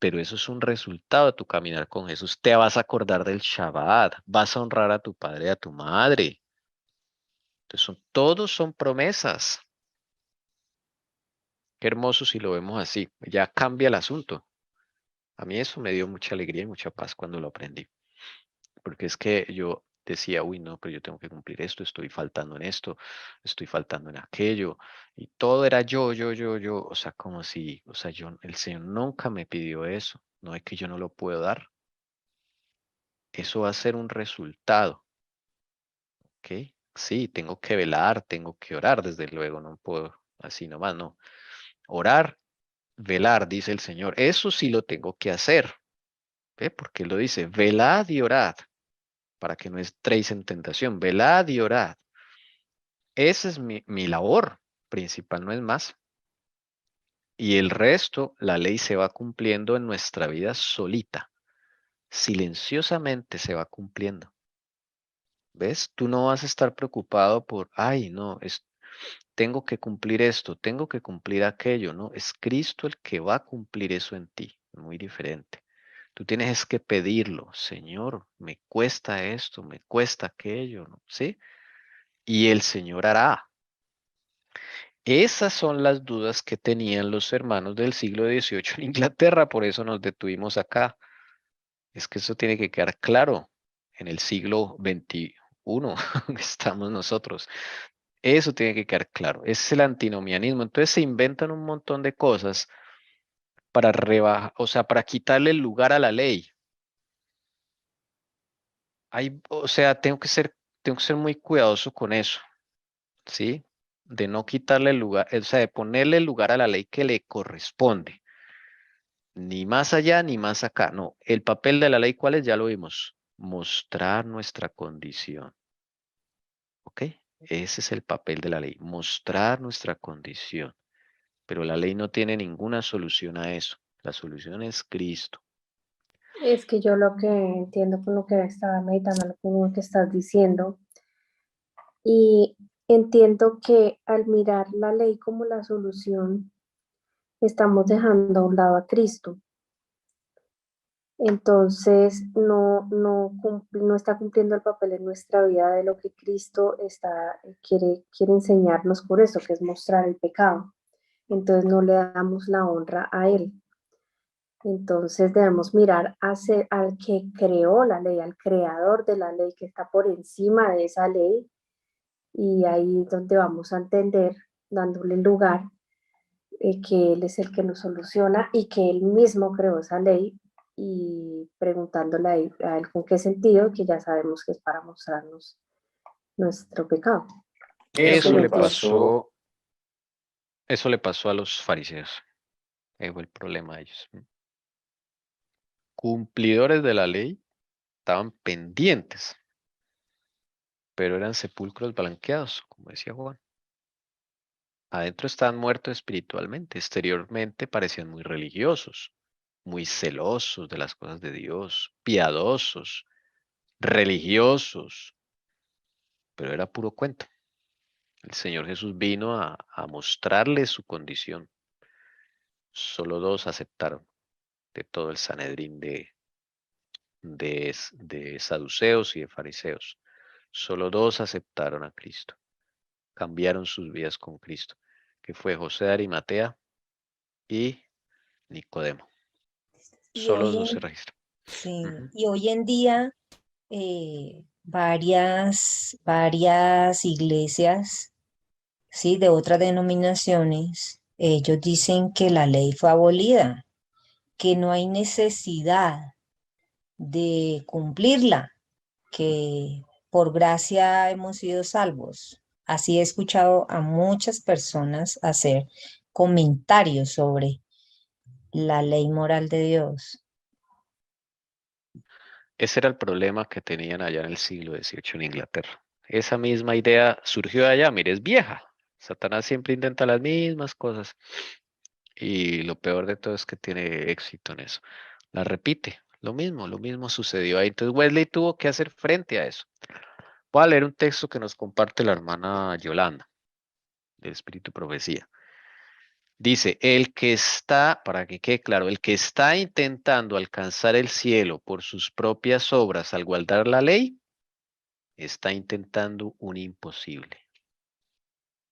Pero eso es un resultado de tu caminar con Jesús. Te vas a acordar del Shabbat. Vas a honrar a tu padre y a tu madre. Entonces todos son promesas. Qué hermoso si lo vemos así. Ya cambia el asunto. A mí eso me dio mucha alegría y mucha paz cuando lo aprendí. Porque es que yo decía, uy, no, pero yo tengo que cumplir esto, estoy faltando en esto, estoy faltando en aquello. Y todo era yo. O sea, como si, o sea, el Señor nunca me pidió eso. No es que yo no lo puedo dar. Eso va a ser un resultado. ¿Ok? Sí, tengo que velar, tengo que orar, desde luego, no puedo así nomás, no. Orar, velar, dice el Señor. Eso sí lo tengo que hacer. ¿Ve? Porque Él lo dice, velad y orad, para que no entréis en tentación. Velad y orad. Esa es mi labor principal, no es más. Y el resto, la ley se va cumpliendo en nuestra vida solita. Silenciosamente se va cumpliendo. ¿Ves? Tú no vas a estar preocupado por, ay, no, tengo que cumplir esto, tengo que cumplir aquello, ¿no? Es Cristo el que va a cumplir eso en ti. Muy diferente. Tú tienes que pedirlo, Señor, me cuesta esto, me cuesta aquello, ¿no? ¿Sí? Y el Señor hará. Esas son las dudas que tenían los hermanos del siglo XVIII en Inglaterra, por eso nos detuvimos acá. Es que eso tiene que quedar claro en el siglo XXI que estamos nosotros. Eso tiene que quedar claro. Ese es el antinomianismo. Entonces se inventan un montón de cosas para rebajar, o sea, para quitarle el lugar a la ley. O sea, tengo que ser muy cuidadoso con eso, ¿sí? De no quitarle el lugar, o sea, de ponerle el lugar a la ley que le corresponde. Ni más allá ni más acá. No, el papel de la ley, ¿cuál es? Ya lo vimos. Mostrar nuestra condición. ¿Ok? Ese es el papel de la ley, mostrar nuestra condición. Pero la ley no tiene ninguna solución a eso. La solución es Cristo. Es que yo lo que entiendo con lo que estaba meditando, con lo que estás diciendo, y entiendo que al mirar la ley como la solución, estamos dejando a un lado a Cristo. Entonces no está cumpliendo el papel en nuestra vida de lo que Cristo quiere enseñarnos por eso, que es mostrar el pecado. Entonces no le damos la honra a Él. Entonces debemos mirar al que creó la ley, al creador de la ley, que está por encima de esa ley, y ahí es donde vamos a entender, dándole lugar, que Él es el que nos soluciona y que Él mismo creó esa ley, y preguntándole a él con qué sentido, que ya sabemos que es para mostrarnos nuestro pecado. Eso le Entonces, pasó a los fariseos. Fue el problema de ellos. Cumplidores de la ley, estaban pendientes, pero eran sepulcros blanqueados, como decía Juan. Adentro estaban muertos espiritualmente, exteriormente parecían muy religiosos, muy celosos de las cosas de Dios, piadosos, religiosos, pero era puro cuento. El Señor Jesús vino a mostrarles su condición. Solo 2 aceptaron de todo el Sanedrín de saduceos y de fariseos. Solo 2 aceptaron a Cristo. Cambiaron sus vidas con Cristo, que fue José de Arimatea y Nicodemo. Y Solo hoy 2 se en, registran. sí, Ujú. y hoy en día varias iglesias, sí, de otras denominaciones, ellos dicen que la ley fue abolida, que no hay necesidad de cumplirla, que por gracia hemos sido salvos. Así he escuchado a muchas personas hacer comentarios sobre la ley moral de Dios. Ese era el problema que tenían allá en el siglo XVIII en Inglaterra. Esa misma idea surgió de allá, mire, es vieja. Satanás siempre intenta las mismas cosas y lo peor de todo es que tiene éxito en eso. La repite, lo mismo sucedió ahí. Entonces Wesley tuvo que hacer frente a eso. Voy a leer un texto que nos comparte la hermana Yolanda, del Espíritu y Profecía. Dice, el que está, para que quede claro, el que está intentando alcanzar el cielo por sus propias obras al guardar la ley, está intentando un imposible.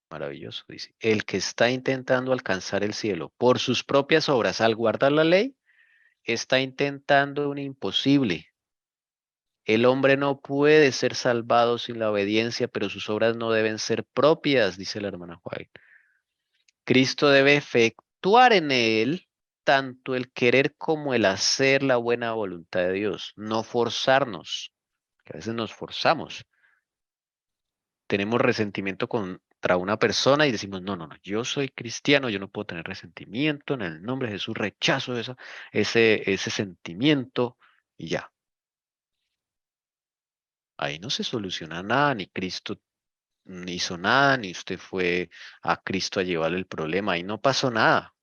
Maravilloso, dice. El que está intentando alcanzar el cielo por sus propias obras al guardar la ley, está intentando un imposible. El hombre no puede ser salvado sin la obediencia, pero sus obras no deben ser propias, dice la hermana White. Cristo debe efectuar en él tanto el querer como el hacer la buena voluntad de Dios, no forzarnos, que a veces nos forzamos. Tenemos resentimiento contra una persona y decimos, no, yo soy cristiano, yo no puedo tener resentimiento, en el nombre de Jesús rechazo ese sentimiento y ya. Ahí no se soluciona nada, ni Cristo hizo nada, ni usted fue a Cristo a llevarle el problema, ahí no pasó nada.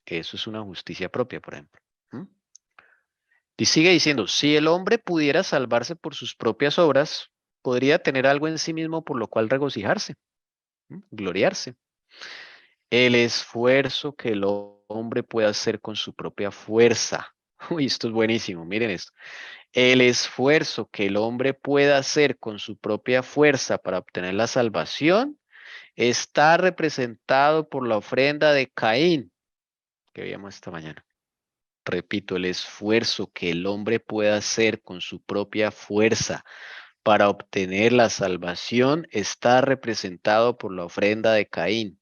Eso es una justicia propia, por ejemplo. ¿Mm? Y sigue diciendo, si el hombre pudiera salvarse por sus propias obras, podría tener algo en sí mismo por lo cual regocijarse, gloriarse. El esfuerzo que el hombre puede hacer con su propia fuerza. Uy, esto es buenísimo, miren esto. El esfuerzo que el hombre pueda hacer con su propia fuerza para obtener la salvación está representado por la ofrenda de Caín, que veíamos esta mañana. Repito, el esfuerzo que el hombre pueda hacer con su propia fuerza para obtener la salvación está representado por la ofrenda de Caín.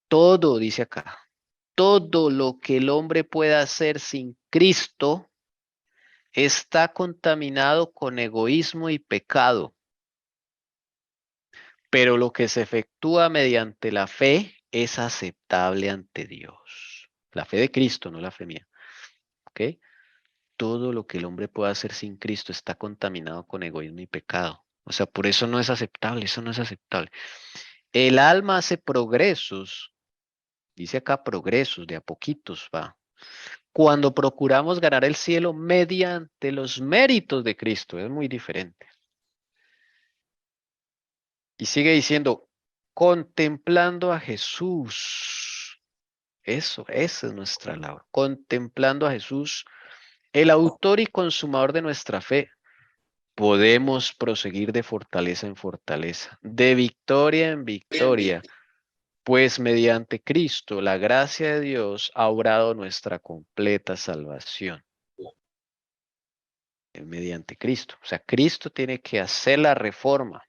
Todo, dice acá, todo lo que el hombre pueda hacer sin Cristo está contaminado con egoísmo y pecado. Pero lo que se efectúa mediante la fe es aceptable ante Dios. La fe de Cristo, no la fe mía. ¿Ok? Todo lo que el hombre pueda hacer sin Cristo está contaminado con egoísmo y pecado. O sea, por eso no es aceptable, eso no es aceptable. El alma hace progresos, dice acá progresos, de a poquitos va. Cuando procuramos ganar el cielo mediante los méritos de Cristo, es muy diferente. Y sigue diciendo, contemplando a Jesús. Eso, esa es nuestra labor. Contemplando a Jesús, el autor y consumador de nuestra fe, podemos proseguir de fortaleza en fortaleza, de victoria en victoria, pues mediante Cristo la gracia de Dios ha obrado nuestra completa salvación. Mediante Cristo. O sea, Cristo tiene que hacer la reforma.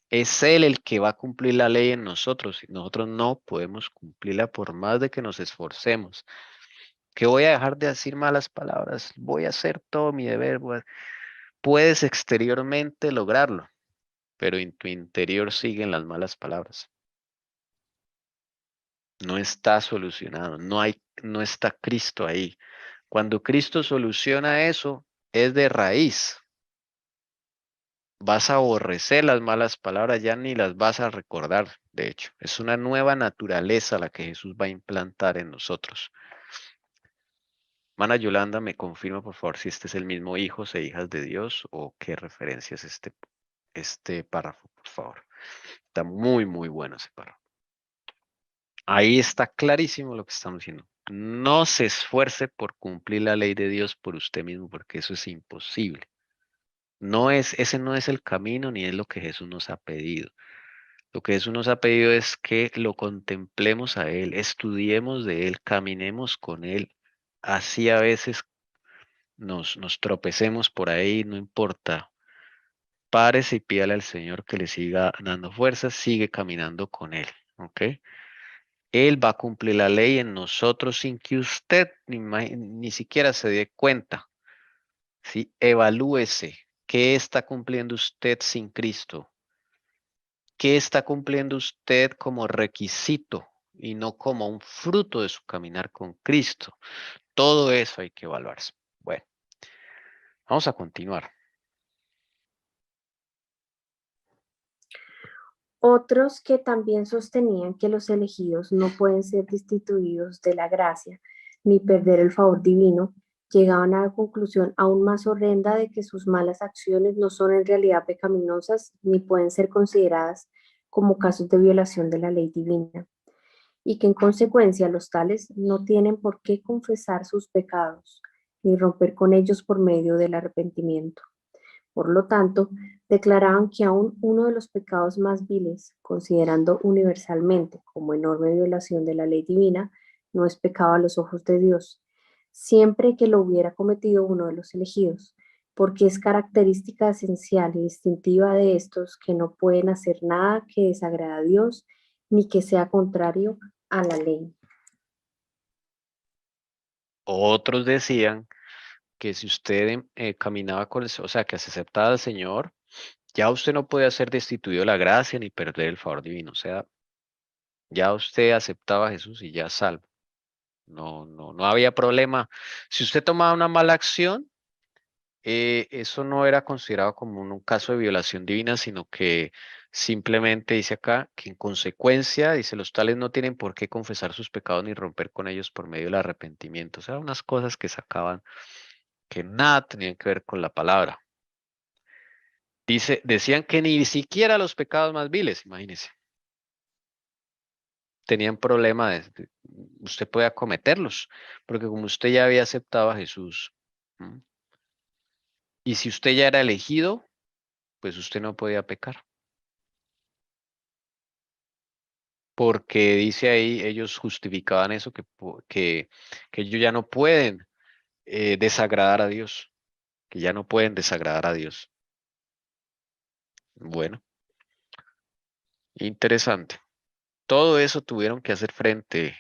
Es Él el que va a cumplir la ley en nosotros y nosotros no podemos cumplirla por más de que nos esforcemos. Que voy a dejar de decir malas palabras, voy a hacer todo mi deber. Puedes exteriormente lograrlo, pero en tu interior siguen las malas palabras. No está solucionado, no está Cristo ahí. Cuando Cristo soluciona eso, es de raíz. Vas a aborrecer las malas palabras, ya ni las vas a recordar. De hecho, es una nueva naturaleza la que Jesús va a implantar en nosotros. Mana Yolanda, me confirma por favor si este es el mismo hijos e hijas de Dios o qué referencia es este párrafo, por favor. Está muy, muy bueno ese párrafo. Ahí está clarísimo lo que estamos diciendo. No se esfuerce por cumplir la ley de Dios por usted mismo, porque eso es imposible. Ese no es el camino ni es lo que Jesús nos ha pedido. Lo que Jesús nos ha pedido es que lo contemplemos a Él, estudiemos de Él, caminemos con Él. Así a veces nos tropecemos por ahí, no importa. Párese y pídale al Señor que le siga dando fuerzas, sigue caminando con Él, ¿ok? Él va a cumplir la ley en nosotros sin que usted ni siquiera se dé cuenta. ¿Sí? Evalúese qué está cumpliendo usted sin Cristo. ¿Qué está cumpliendo usted como requisito y no como un fruto de su caminar con Cristo? Todo eso hay que evaluarse. Bueno, vamos a continuar. Otros que también sostenían que los elegidos no pueden ser destituidos de la gracia ni perder el favor divino, llegaban a la conclusión aún más horrenda de que sus malas acciones no son en realidad pecaminosas ni pueden ser consideradas como casos de violación de la ley divina, y que en consecuencia los tales no tienen por qué confesar sus pecados ni romper con ellos por medio del arrepentimiento. Por lo tanto, declaraban que aún uno de los pecados más viles, considerando universalmente como enorme violación de la ley divina, no es pecado a los ojos de Dios, siempre que lo hubiera cometido uno de los elegidos, porque es característica esencial y distintiva de estos que no pueden hacer nada que desagrade a Dios ni que sea contrario a la ley. Otros decían que si usted caminaba con o sea, que se aceptaba al Señor, ya usted no podía ser destituido de la gracia ni perder el favor divino. O sea, ya usted aceptaba a Jesús y ya salvo. No había problema. Si usted tomaba una mala acción, eso no era considerado como un caso de violación divina, sino que simplemente dice acá que en consecuencia, dice, los tales no tienen por qué confesar sus pecados ni romper con ellos por medio del arrepentimiento. O sea, unas cosas que sacaban que nada tenían que ver con la palabra. Decían que ni siquiera los pecados más viles, imagínense, tenían problema usted puede cometerlos, porque como usted ya había aceptado a Jesús, ¿m? Y si usted ya era elegido, pues usted no podía pecar. Porque dice ahí, ellos justificaban eso, que ellos ya no pueden desagradar a Dios, que ya no pueden desagradar a Dios. Bueno, interesante. Todo eso tuvieron que hacer frente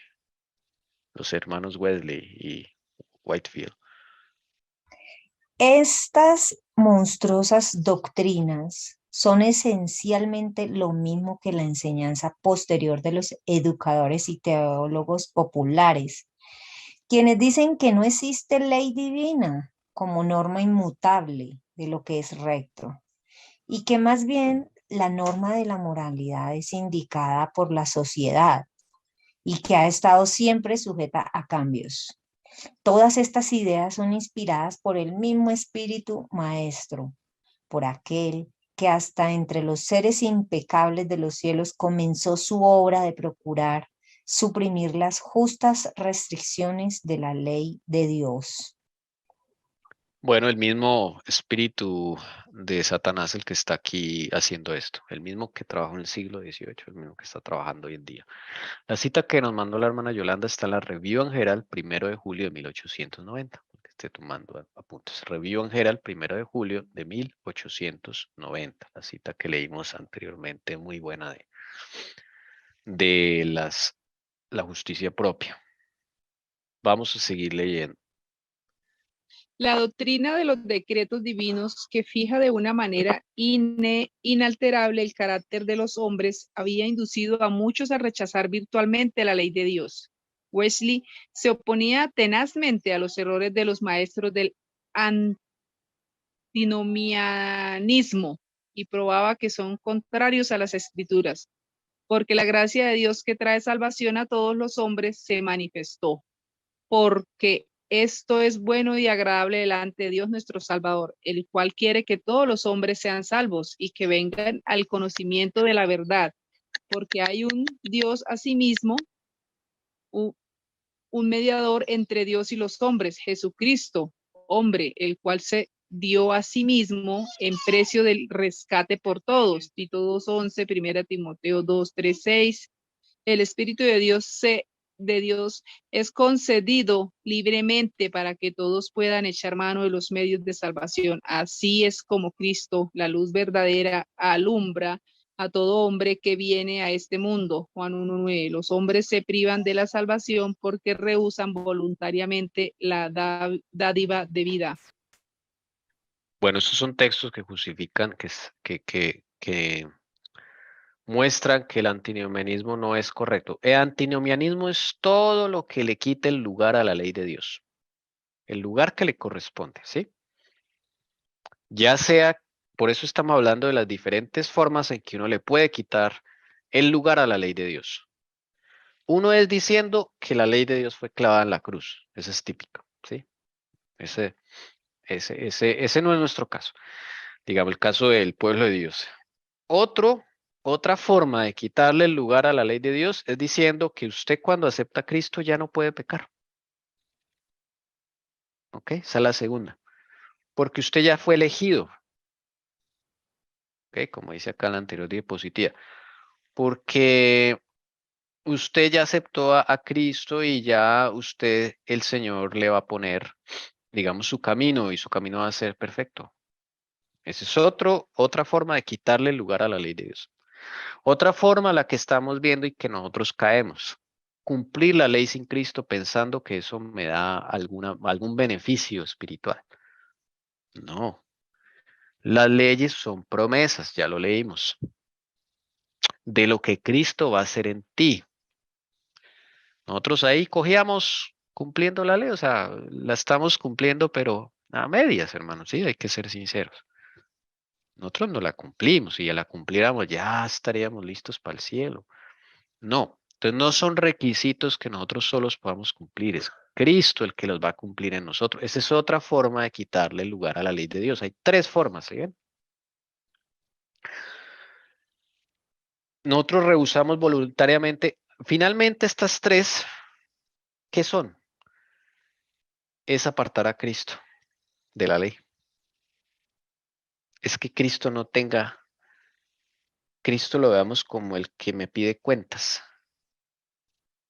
los hermanos Wesley y Whitefield. Estas monstruosas doctrinas son esencialmente lo mismo que la enseñanza posterior de los educadores y teólogos populares, quienes dicen que no existe ley divina como norma inmutable de lo que es recto, y que más bien la norma de la moralidad es indicada por la sociedad y que ha estado siempre sujeta a cambios. Todas estas ideas son inspiradas por el mismo espíritu maestro, por aquel que hasta entre los seres impecables de los cielos comenzó su obra de procurar suprimir las justas restricciones de la ley de Dios. Bueno, el mismo espíritu de Satanás el que está aquí haciendo esto, el mismo que trabajó en el siglo XVIII, el mismo que está trabajando hoy en día. La cita que nos mandó la hermana Yolanda está en la Review and Herald, 1 de julio de 1890. Que esté tomando apuntes. Review and Herald, 1 de julio de 1890. La cita que leímos anteriormente, muy buena de la justicia propia. Vamos a seguir leyendo. La doctrina de los decretos divinos, que fija de una manera inalterable el carácter de los hombres, había inducido a muchos a rechazar virtualmente la ley de Dios. Wesley se oponía tenazmente a los errores de los maestros del antinomianismo y probaba que son contrarios a las escrituras, porque la gracia de Dios que trae salvación a todos los hombres se manifestó, porque esto es bueno y agradable delante de Dios nuestro Salvador, el cual quiere que todos los hombres sean salvos y que vengan al conocimiento de la verdad, porque hay un Dios asimismo, un mediador entre Dios y los hombres, Jesucristo, hombre, el cual se dio a sí mismo en precio del rescate por todos. Tito 2:11, 1 Timoteo 2:3-6. El Espíritu de Dios es concedido libremente para que todos puedan echar mano de los medios de salvación. Así es como Cristo, la luz verdadera, alumbra a todo hombre que viene a este mundo. Juan 1:9. Los hombres se privan de la salvación porque rehúsan voluntariamente la dádiva de vida. Bueno, estos son textos que justifican, que muestran que el antinomianismo no es correcto. El antinomianismo es todo lo que le quite el lugar a la ley de Dios. El lugar que le corresponde, ¿sí? Ya sea, por eso estamos hablando de las diferentes formas en que uno le puede quitar el lugar a la ley de Dios. Uno es diciendo que la ley de Dios fue clavada en la cruz. Ese es típico, ¿sí? Ese no es nuestro caso. Digamos, el caso del pueblo de Dios. Otra forma de quitarle el lugar a la ley de Dios es diciendo que usted cuando acepta a Cristo ya no puede pecar. ¿Ok? Esa es la segunda. Porque usted ya fue elegido. ¿Ok? Como dice acá en la anterior diapositiva. Porque usted ya aceptó a Cristo y ya usted, el Señor, le va a poner, digamos, su camino y su camino va a ser perfecto. Esa es otra forma de quitarle el lugar a la ley de Dios. Otra forma, la que estamos viendo y que nosotros caemos. Cumplir la ley sin Cristo pensando que eso me da algún beneficio espiritual. No. Las leyes son promesas, ya lo leímos, de lo que Cristo va a hacer en ti. Nosotros ahí cogíamos cumpliendo la ley, o sea, la estamos cumpliendo, pero a medias, hermanos, sí, hay que ser sinceros. Nosotros no la cumplimos, si ya la cumpliéramos ya estaríamos listos para el cielo. No, entonces no son requisitos que nosotros solos podamos cumplir, es Cristo el que los va a cumplir en nosotros. Esa es otra forma de quitarle el lugar a la ley de Dios. Hay tres formas, ¿sí ven? Nosotros rehusamos voluntariamente. Finalmente, estas tres, ¿qué son? Es apartar a Cristo de la ley. Es que Cristo lo veamos como el que me pide cuentas,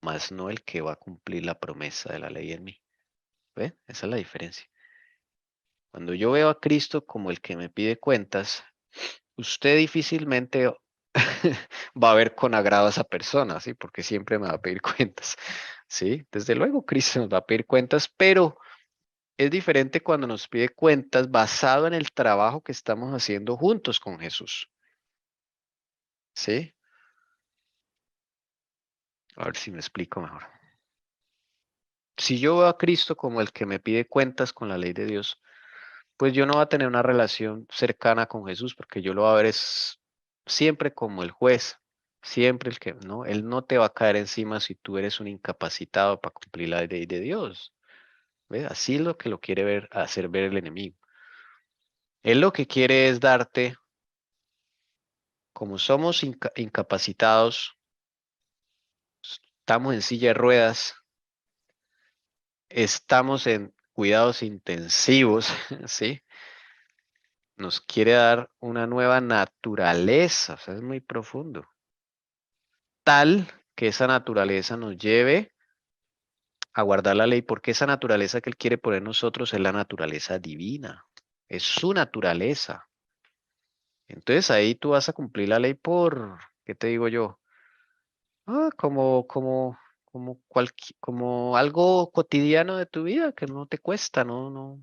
más no el que va a cumplir la promesa de la ley en mí. ¿Ve? Esa es la diferencia. Cuando yo veo a Cristo como el que me pide cuentas, usted difícilmente va a ver con agrado a esa persona, ¿sí? Porque siempre me va a pedir cuentas, ¿sí? Desde luego Cristo nos va a pedir cuentas, pero es diferente cuando nos pide cuentas basado en el trabajo que estamos haciendo juntos con Jesús, ¿sí? A ver si me explico mejor. Si yo veo a Cristo como el que me pide cuentas con la ley de Dios, pues yo no voy a tener una relación cercana con Jesús, porque yo lo voy a ver siempre como el juez, siempre el que, ¿no? Él no te va a caer encima si tú eres un incapacitado para cumplir la ley de Dios. ¿Ves? Así es lo que lo quiere ver, hacer ver el enemigo. Él lo que quiere es darte, como somos incapacitados, estamos en silla de ruedas, estamos cuidados intensivos, ¿sí? Nos quiere dar una nueva naturaleza, o sea, es muy profundo. Tal que esa naturaleza nos lleve a guardar la ley, porque esa naturaleza que Él quiere poner en nosotros es la naturaleza divina, es su naturaleza. Entonces ahí tú vas a cumplir la ley por, ¿qué te digo yo? Como algo cotidiano de tu vida que no te cuesta, no.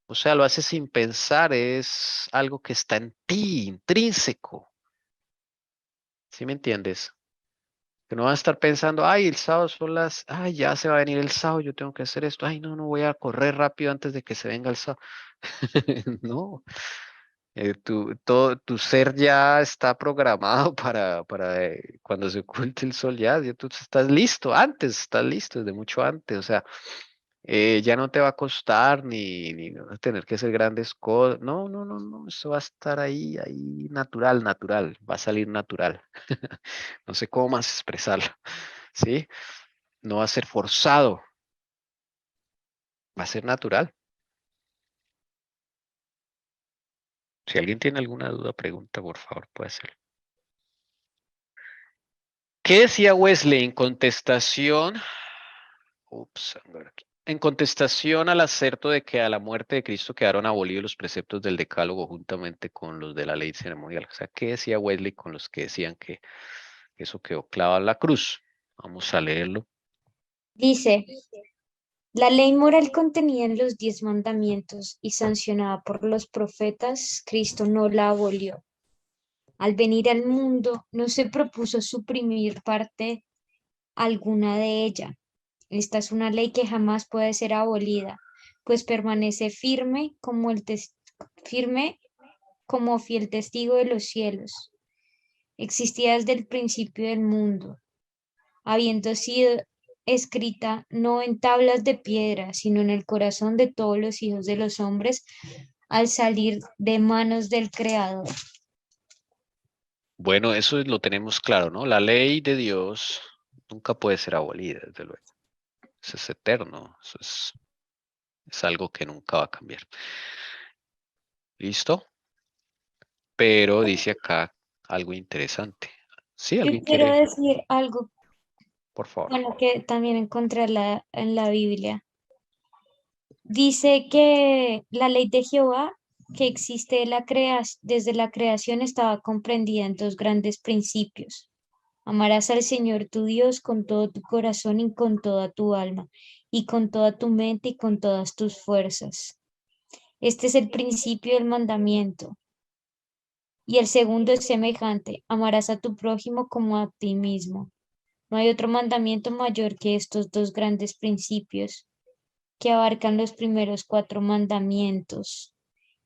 O sea, lo haces sin pensar, es algo que está en ti, intrínseco. ¿Sí me entiendes? Que no vas a estar pensando, ay, el sábado son ay, ya se va a venir el sábado, yo tengo que hacer esto, ay, no, voy a correr rápido antes de que se venga el sábado. No, todo tu ser ya está programado para cuando se oculte el sol, ya tú estás listo, estás listo desde mucho antes, o sea, ya no te va a costar ni vas a tener que hacer grandes cosas, no, eso va a estar ahí natural, va a salir natural. No sé cómo más expresarlo, ¿sí? No va a ser forzado, va a ser natural. Si alguien tiene alguna duda, pregunta, por favor, puede hacerlo. ¿Qué decía Wesley en contestación? En contestación al aserto de que a la muerte de Cristo quedaron abolidos los preceptos del Decálogo juntamente con los de la ley ceremonial. O sea, ¿qué decía Wesley con los que decían que eso quedó clavado en la cruz? Vamos a leerlo. Dice, la ley moral contenida en los 10 mandamientos y sancionada por los profetas, Cristo no la abolió. Al venir al mundo, no se propuso suprimir parte alguna de ella. Esta es una ley que jamás puede ser abolida, pues permanece firme como fiel testigo de los cielos. Existía desde el principio del mundo, habiendo sido escrita no en tablas de piedra, sino en el corazón de todos los hijos de los hombres al salir de manos del Creador. Bueno, eso lo tenemos claro, ¿no? La ley de Dios nunca puede ser abolida, desde luego. Eso es eterno, eso es algo que nunca va a cambiar. ¿Listo? Pero dice acá algo interesante. ¿Sí? Yo ¿Alguien quiero quiere? decir algo, Por favor. bueno, que también encontré en la Biblia. Dice que la ley de Jehová que existe desde la creación estaba comprendida en dos grandes principios. Amarás al Señor tu Dios con todo tu corazón y con toda tu alma, y con toda tu mente y con todas tus fuerzas. Este es el principio del mandamiento. Y el segundo es semejante, amarás a tu prójimo como a ti mismo. No hay otro mandamiento mayor que estos dos grandes principios, que abarcan los primeros 4 mandamientos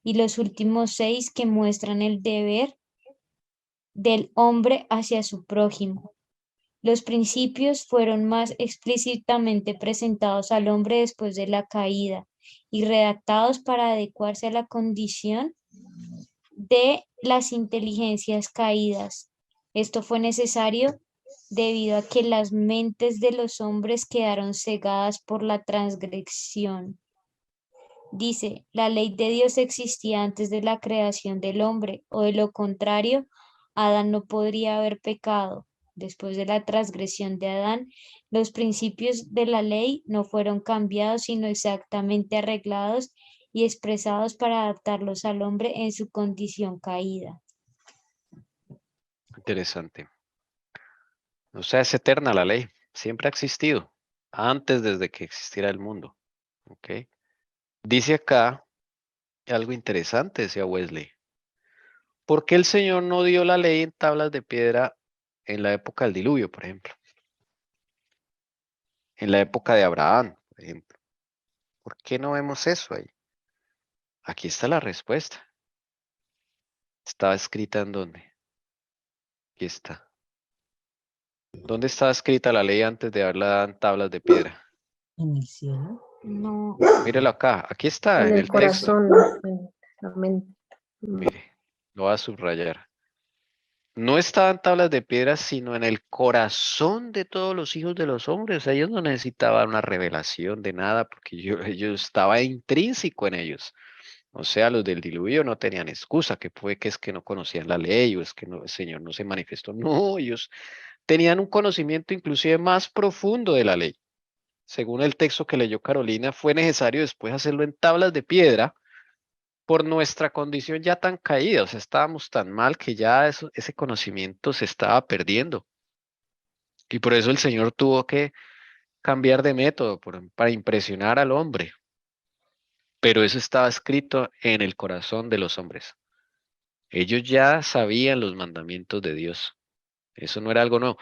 y los últimos 6 que muestran el deber del hombre hacia su prójimo. Los principios fueron más explícitamente presentados al hombre después de la caída y redactados para adecuarse a la condición de las inteligencias caídas. Esto fue necesario debido a que las mentes de los hombres quedaron cegadas por la transgresión. Dice, la ley de Dios existía antes de la creación del hombre, o de lo contrario, Adán no podría haber pecado. Después de la transgresión de Adán, los principios de la ley no fueron cambiados, sino exactamente arreglados y expresados para adaptarlos al hombre en su condición caída. Interesante. O sea, es eterna la ley. Siempre ha existido. Antes desde que existiera el mundo. ¿Ok? Dice acá algo interesante, decía Wesley. ¿Por qué el Señor no dio la ley en tablas de piedra en la época del diluvio, por ejemplo? En la época de Abraham, por ejemplo. ¿Por qué no vemos eso ahí? Aquí está la respuesta. ¿Estaba escrita en dónde? Aquí está. ¿Dónde estaba escrita la ley antes de haberla en tablas de piedra? En el cielo. No, Mírelo acá. Aquí está, En en el el texto. corazón, en la mente. Mire, lo voy a subrayar. no estaban tablas de piedra, sino en el corazón de todos los hijos de los hombres. Ellos no necesitaban una revelación de nada, porque ellos estaba intrínseco en ellos. O sea, los del diluvio no tenían excusa, que fue que es que no conocían la ley o es que no, el Señor no se manifestó. No, ellos tenían un conocimiento inclusive más profundo de la ley. Según el texto que leyó Carolina, fue necesario después hacerlo en tablas de piedra por nuestra condición ya tan caída. O sea, estábamos tan mal que ya ese conocimiento se estaba perdiendo. Y por eso el Señor tuvo que cambiar de método para impresionar al hombre. Pero eso estaba escrito en el corazón de los hombres. Ellos ya sabían los mandamientos de Dios. Eso no era algo nuevo.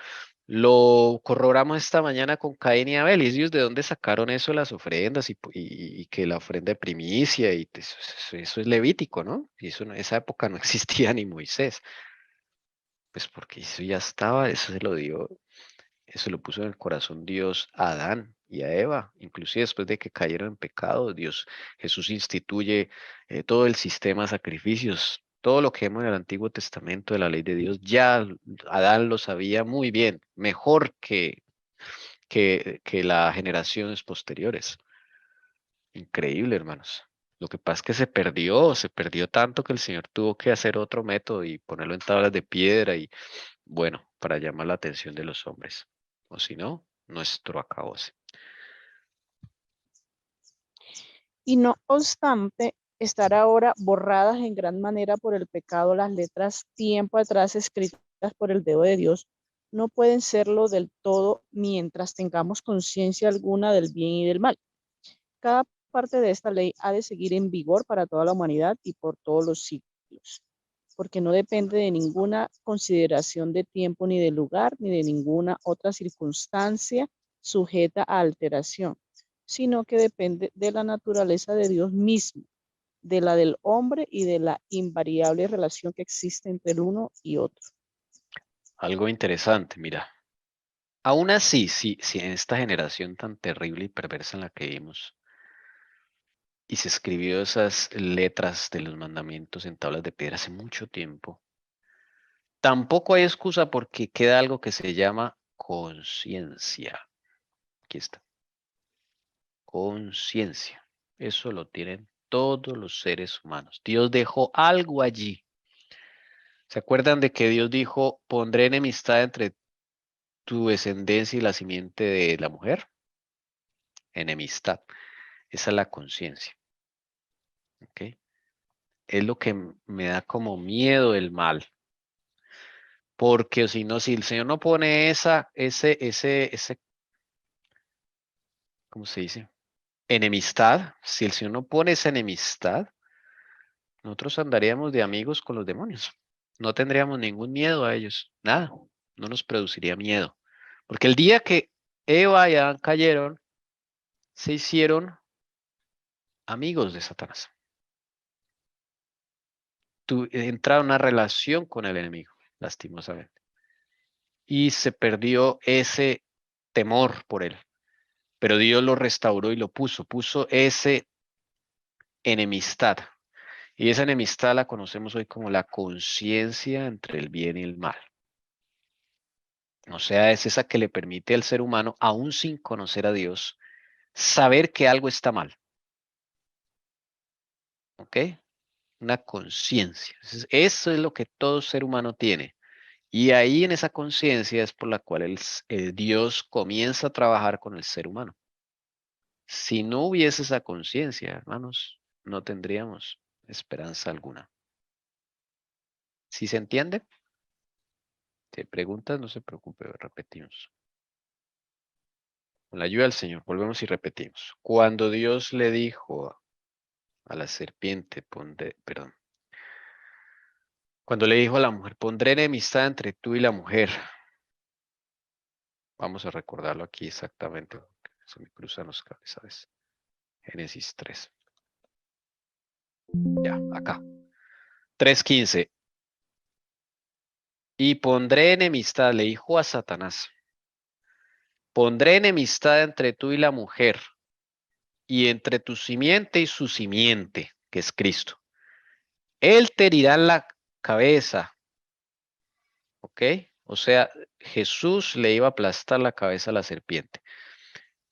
Lo corroboramos esta mañana con Caín y Abel. ¿Y ellos de dónde sacaron eso, las ofrendas y que la ofrenda de primicia? Y eso es levítico, ¿no? Y eso en esa época no existía ni Moisés. Pues porque eso ya estaba, eso se lo dio, eso lo puso en el corazón Dios a Adán y a Eva. Inclusive después de que cayeron en pecado, Jesús instituye todo el sistema de sacrificios. Todo lo que vemos en el Antiguo Testamento de la ley de Dios, ya Adán lo sabía muy bien, mejor que las generaciones posteriores. Increíble, hermanos. Lo que pasa es que se perdió tanto que el Señor tuvo que hacer otro método y ponerlo en tablas de piedra y, bueno, para llamar la atención de los hombres. O si no, nuestro acabose. Y no obstante, estar ahora borradas en gran manera por el pecado las letras tiempo atrás escritas por el dedo de Dios, no pueden serlo del todo mientras tengamos conciencia alguna del bien y del mal. Cada parte de esta ley ha de seguir en vigor para toda la humanidad y por todos los siglos, porque no depende de ninguna consideración de tiempo ni de lugar, ni de ninguna otra circunstancia sujeta a alteración, sino que depende de la naturaleza de Dios mismo, de la del hombre y de la invariable relación que existe entre el uno y otro. Algo interesante, mira. Aún así, si en esta generación tan terrible y perversa en la que vivimos, y se escribió esas letras de los mandamientos en tablas de piedra hace mucho tiempo, tampoco hay excusa porque queda algo que se llama conciencia. Aquí está. Conciencia. Eso lo tienen todos los seres humanos. Dios dejó algo allí. ¿Se acuerdan de que Dios dijo, pondré enemistad entre tu descendencia y la simiente de la mujer? Enemistad. Esa es la conciencia. ¿Ok? Es lo que me da como miedo el mal. Porque si no, si el Señor no pone ese, ¿cómo se dice? Enemistad. Si el Señor no pone esa enemistad, nosotros andaríamos de amigos con los demonios. No tendríamos ningún miedo a ellos. Nada. No nos produciría miedo. Porque el día que Eva y Adán cayeron, se hicieron amigos de Satanás. Entraron en una relación con el enemigo, lastimosamente. Y se perdió ese temor por él. Pero Dios lo restauró y lo puso ese enemistad. Y esa enemistad la conocemos hoy como la conciencia entre el bien y el mal. O sea, es esa que le permite al ser humano, aún sin conocer a Dios, saber que algo está mal. ¿Ok? Una conciencia. Eso es lo que todo ser humano tiene. Y ahí en esa conciencia es por la cual el Dios comienza a trabajar con el ser humano. Si no hubiese esa conciencia, hermanos, no tendríamos esperanza alguna. ¿Sí se entiende? Si preguntas, no se preocupe, repetimos. Con la ayuda del Señor, volvemos y repetimos. Cuando Dios le dijo a la serpiente, cuando le dijo a la mujer, pondré enemistad entre tú y la mujer. Vamos a recordarlo aquí exactamente. Se me cruzan los cables, ¿sabes? Génesis 3. Ya, acá. 3:15. Y pondré enemistad, le dijo a Satanás. Pondré enemistad entre tú y la mujer, y entre tu simiente y su simiente, que es Cristo. Él te herirá en la cabeza, ¿ok? O sea, Jesús le iba a aplastar la cabeza a la serpiente,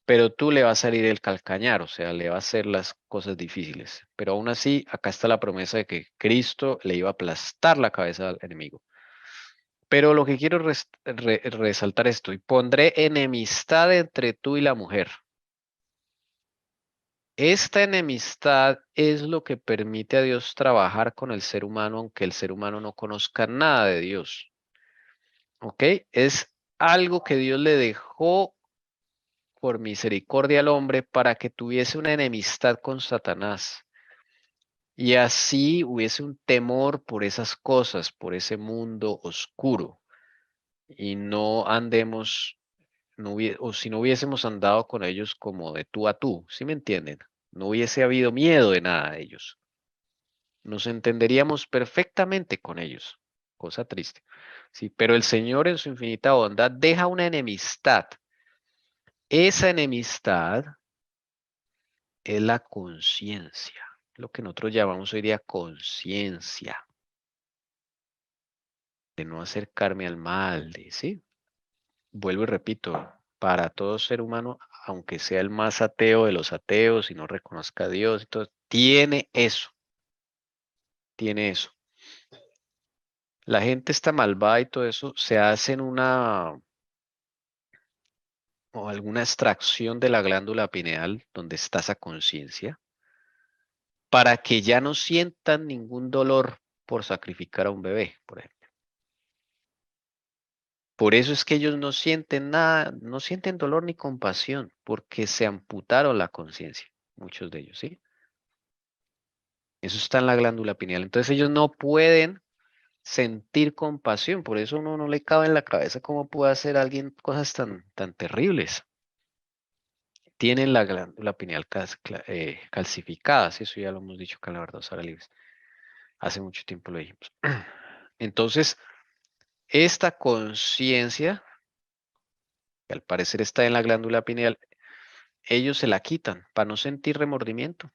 pero tú le va a salir el calcañar, o sea, le va a hacer las cosas difíciles. Pero aún así, acá está la promesa de que Cristo le iba a aplastar la cabeza al enemigo. Pero lo que quiero resaltar esto, y pondré enemistad entre tú y la mujer. Esta enemistad es lo que permite a Dios trabajar con el ser humano, aunque el ser humano no conozca nada de Dios. ¿Ok? Es algo que Dios le dejó por misericordia al hombre para que tuviese una enemistad con Satanás. Y así hubiese un temor por esas cosas, por ese mundo oscuro. Y no andemos, o si no hubiésemos andado con ellos como de tú a tú, ¿sí me entienden? No hubiese habido miedo de nada de ellos. Nos entenderíamos perfectamente con ellos. Cosa triste. Sí, pero el Señor en su infinita bondad deja una enemistad. Esa enemistad es la conciencia, lo que nosotros llamamos hoy día conciencia, de no acercarme al mal, ¿sí? Vuelvo y repito, para todo ser humano, aunque sea el más ateo de los ateos y no reconozca a Dios y todo, tiene eso, tiene eso. La gente está malvada y todo eso, se hacen una o alguna extracción de la glándula pineal donde está esa conciencia para que ya no sientan ningún dolor por sacrificar a un bebé, por ejemplo. Por eso es que ellos no sienten nada, no sienten dolor ni compasión, porque se amputaron la conciencia, muchos de ellos, ¿sí? Eso está en la glándula pineal. Entonces ellos no pueden sentir compasión, por eso uno no le cabe en la cabeza cómo puede hacer alguien cosas tan terribles. Tienen la glándula pineal calcificada, ¿sí? Eso ya lo hemos dicho acá en la verdad, Sara Libres. Hace mucho tiempo lo dijimos. Entonces, esta conciencia, que al parecer está en la glándula pineal, ellos se la quitan para no sentir remordimiento.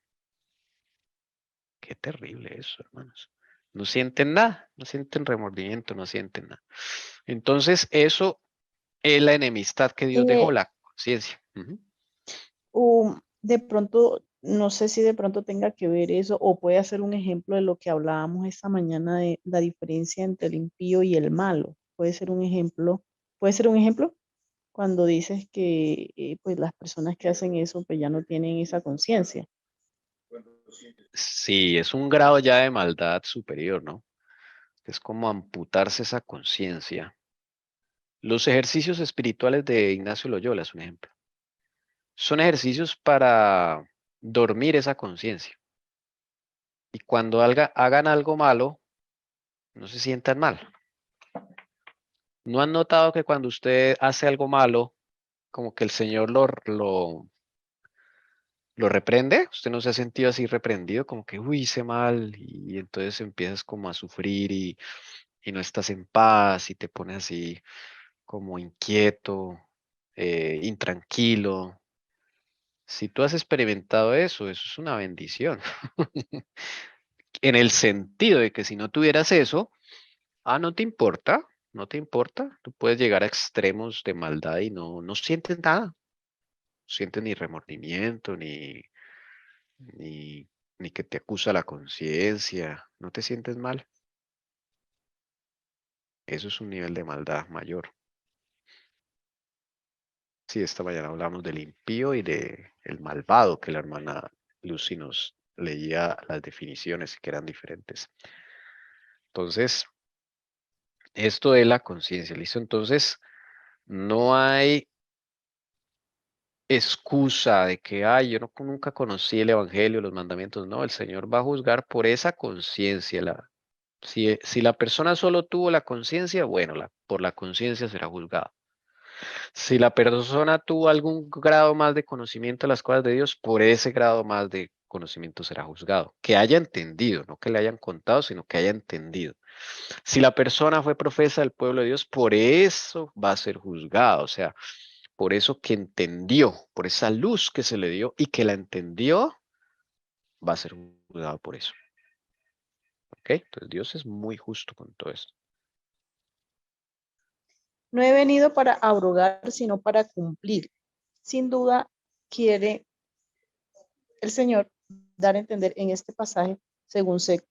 Qué terrible eso, hermanos. No sienten nada, no sienten remordimiento, no sienten nada. Entonces, eso es la enemistad que Dios dejó, la conciencia. De pronto, no sé si de pronto tenga que ver eso o puede ser un ejemplo de lo que hablábamos esta mañana de la diferencia entre el impío y el malo. Puede ser un ejemplo cuando dices que pues las personas que hacen eso pues ya no tienen esa conciencia. Sí, es un grado ya de maldad superior, ¿no? Es como amputarse esa conciencia. Los ejercicios espirituales de Ignacio Loyola es un ejemplo. Son ejercicios para dormir esa conciencia. Y cuando hagan algo malo, no se sientan mal. ¿No han notado que cuando usted hace algo malo, como que el Señor lo reprende? ¿Usted no se ha sentido así reprendido? Como que, uy, hice mal, y entonces empiezas como a sufrir y no estás en paz y te pones así como inquieto, intranquilo. Si tú has experimentado eso es una bendición. En el sentido de que si no tuvieras eso, no te importa, no te importa. Tú puedes llegar a extremos de maldad y no sientes nada. No sientes ni remordimiento, ni, ni que te acusa la conciencia. No te sientes mal. Eso es un nivel de maldad mayor. Sí, esta mañana hablamos del impío y de el malvado, que la hermana Lucy nos leía las definiciones que eran diferentes. Entonces, esto es la conciencia, ¿listo? Entonces, no hay excusa de que, yo nunca conocí el evangelio, los mandamientos. No, el Señor va a juzgar por esa conciencia. Si la persona solo tuvo la conciencia, bueno, por la conciencia será juzgada. Si la persona tuvo algún grado más de conocimiento de las cosas de Dios, por ese grado más de conocimiento será juzgado. Que haya entendido, no que le hayan contado, sino que haya entendido. Si la persona fue profesa del pueblo de Dios, por eso va a ser juzgado. O sea, por eso que entendió, por esa luz que se le dio y que la entendió, va a ser juzgado por eso. ¿Ok? Entonces Dios es muy justo con todo esto. No he venido para abrogar, sino para cumplir. Sin duda, quiere el Señor dar a entender en este pasaje, según se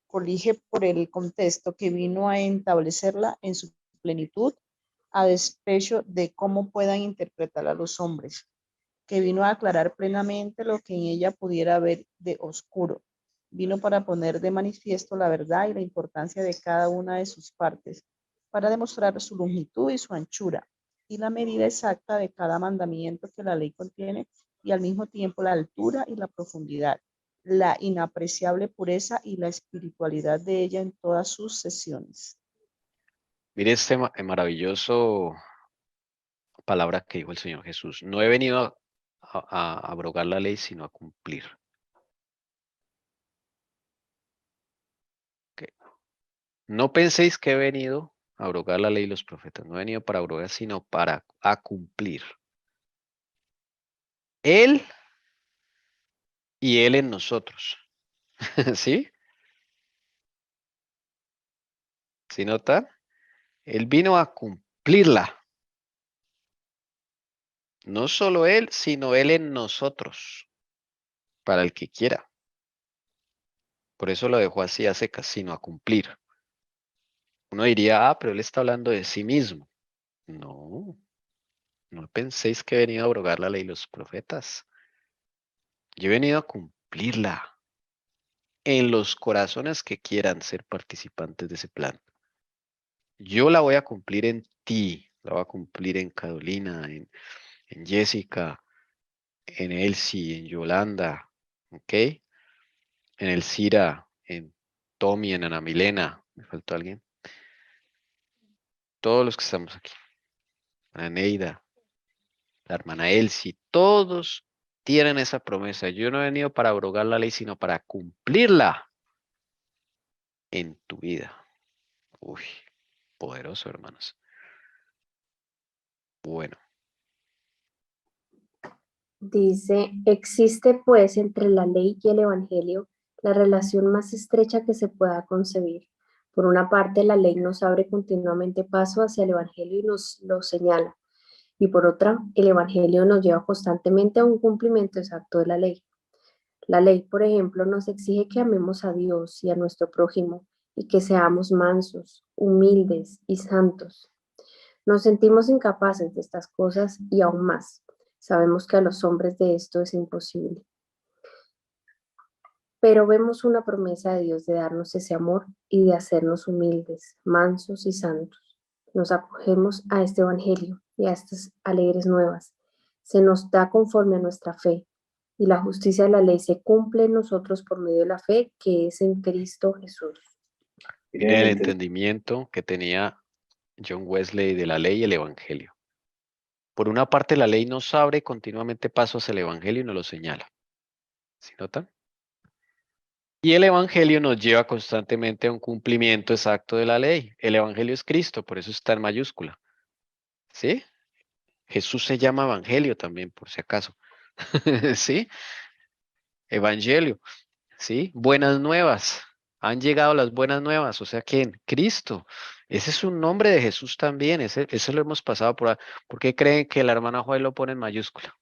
colige por el contexto, que vino a establecerla en su plenitud, a despecho de cómo puedan interpretar a los hombres, que vino a aclarar plenamente lo que en ella pudiera haber de oscuro. Vino para poner de manifiesto la verdad y la importancia de cada una de sus partes, para demostrar su longitud y su anchura, y la medida exacta de cada mandamiento que la ley contiene, y al mismo tiempo la altura y la profundidad, la inapreciable pureza y la espiritualidad de ella en todas sus sesiones. Mire este maravilloso palabra que dijo el Señor Jesús. No he venido a abrogar la ley, sino a cumplir. Okay. No penséis que he venido a abrogar la ley y los profetas. No he venido para abrogar, sino para cumplir. Él y Él en nosotros. ¿Sí? ¿Sí notan? Él vino a cumplirla. No solo Él, sino Él en nosotros. Para el que quiera. Por eso lo dejó así a secas, sino a cumplir. Uno diría, pero Él está hablando de sí mismo. No, no penséis que he venido a abrogar la ley y los profetas. Yo he venido a cumplirla en los corazones que quieran ser participantes de ese plan. Yo la voy a cumplir en ti, la voy a cumplir en Carolina, en Jessica, en Elsie, en Yolanda, ¿ok? En Elcira, en Tommy, en Ana Milena. ¿Me faltó alguien? Todos los que estamos aquí. Ana Neida, la hermana Elsie, todos tienen esa promesa. Yo no he venido para abrogar la ley, sino para cumplirla en tu vida. Uy, poderoso, hermanos. Bueno, Dice, existe pues entre la ley y el evangelio la relación más estrecha que se pueda concebir. Por una parte, la ley nos abre continuamente paso hacia el evangelio y nos lo señala. Y por otra, el evangelio nos lleva constantemente a un cumplimiento exacto de la ley. La ley, por ejemplo, nos exige que amemos a Dios y a nuestro prójimo y que seamos mansos, humildes y santos. Nos sentimos incapaces de estas cosas y aún más. Sabemos que a los hombres de esto es imposible. Pero vemos una promesa de Dios de darnos ese amor y de hacernos humildes, mansos y santos. Nos acogemos a este evangelio y a estas alegres nuevas. Se nos da conforme a nuestra fe y la justicia de la ley se cumple en nosotros por medio de la fe que es en Cristo Jesús. miren el entendimiento que tenía John Wesley de la ley y el evangelio. Por una parte, la ley nos abre continuamente paso hacia el evangelio y nos lo señala. ¿Sí notan? Y el evangelio nos lleva constantemente a un cumplimiento exacto de la ley. El evangelio es Cristo, por eso está en mayúscula. ¿Sí? Jesús se llama evangelio también, por si acaso. ¿Sí? Evangelio. ¿Sí? Buenas nuevas. Han llegado las buenas nuevas. O sea, ¿quién? Cristo. Ese es un nombre de Jesús también. Ese lo hemos pasado por ahí. ¿Por qué creen que la hermana Juan lo pone en mayúscula?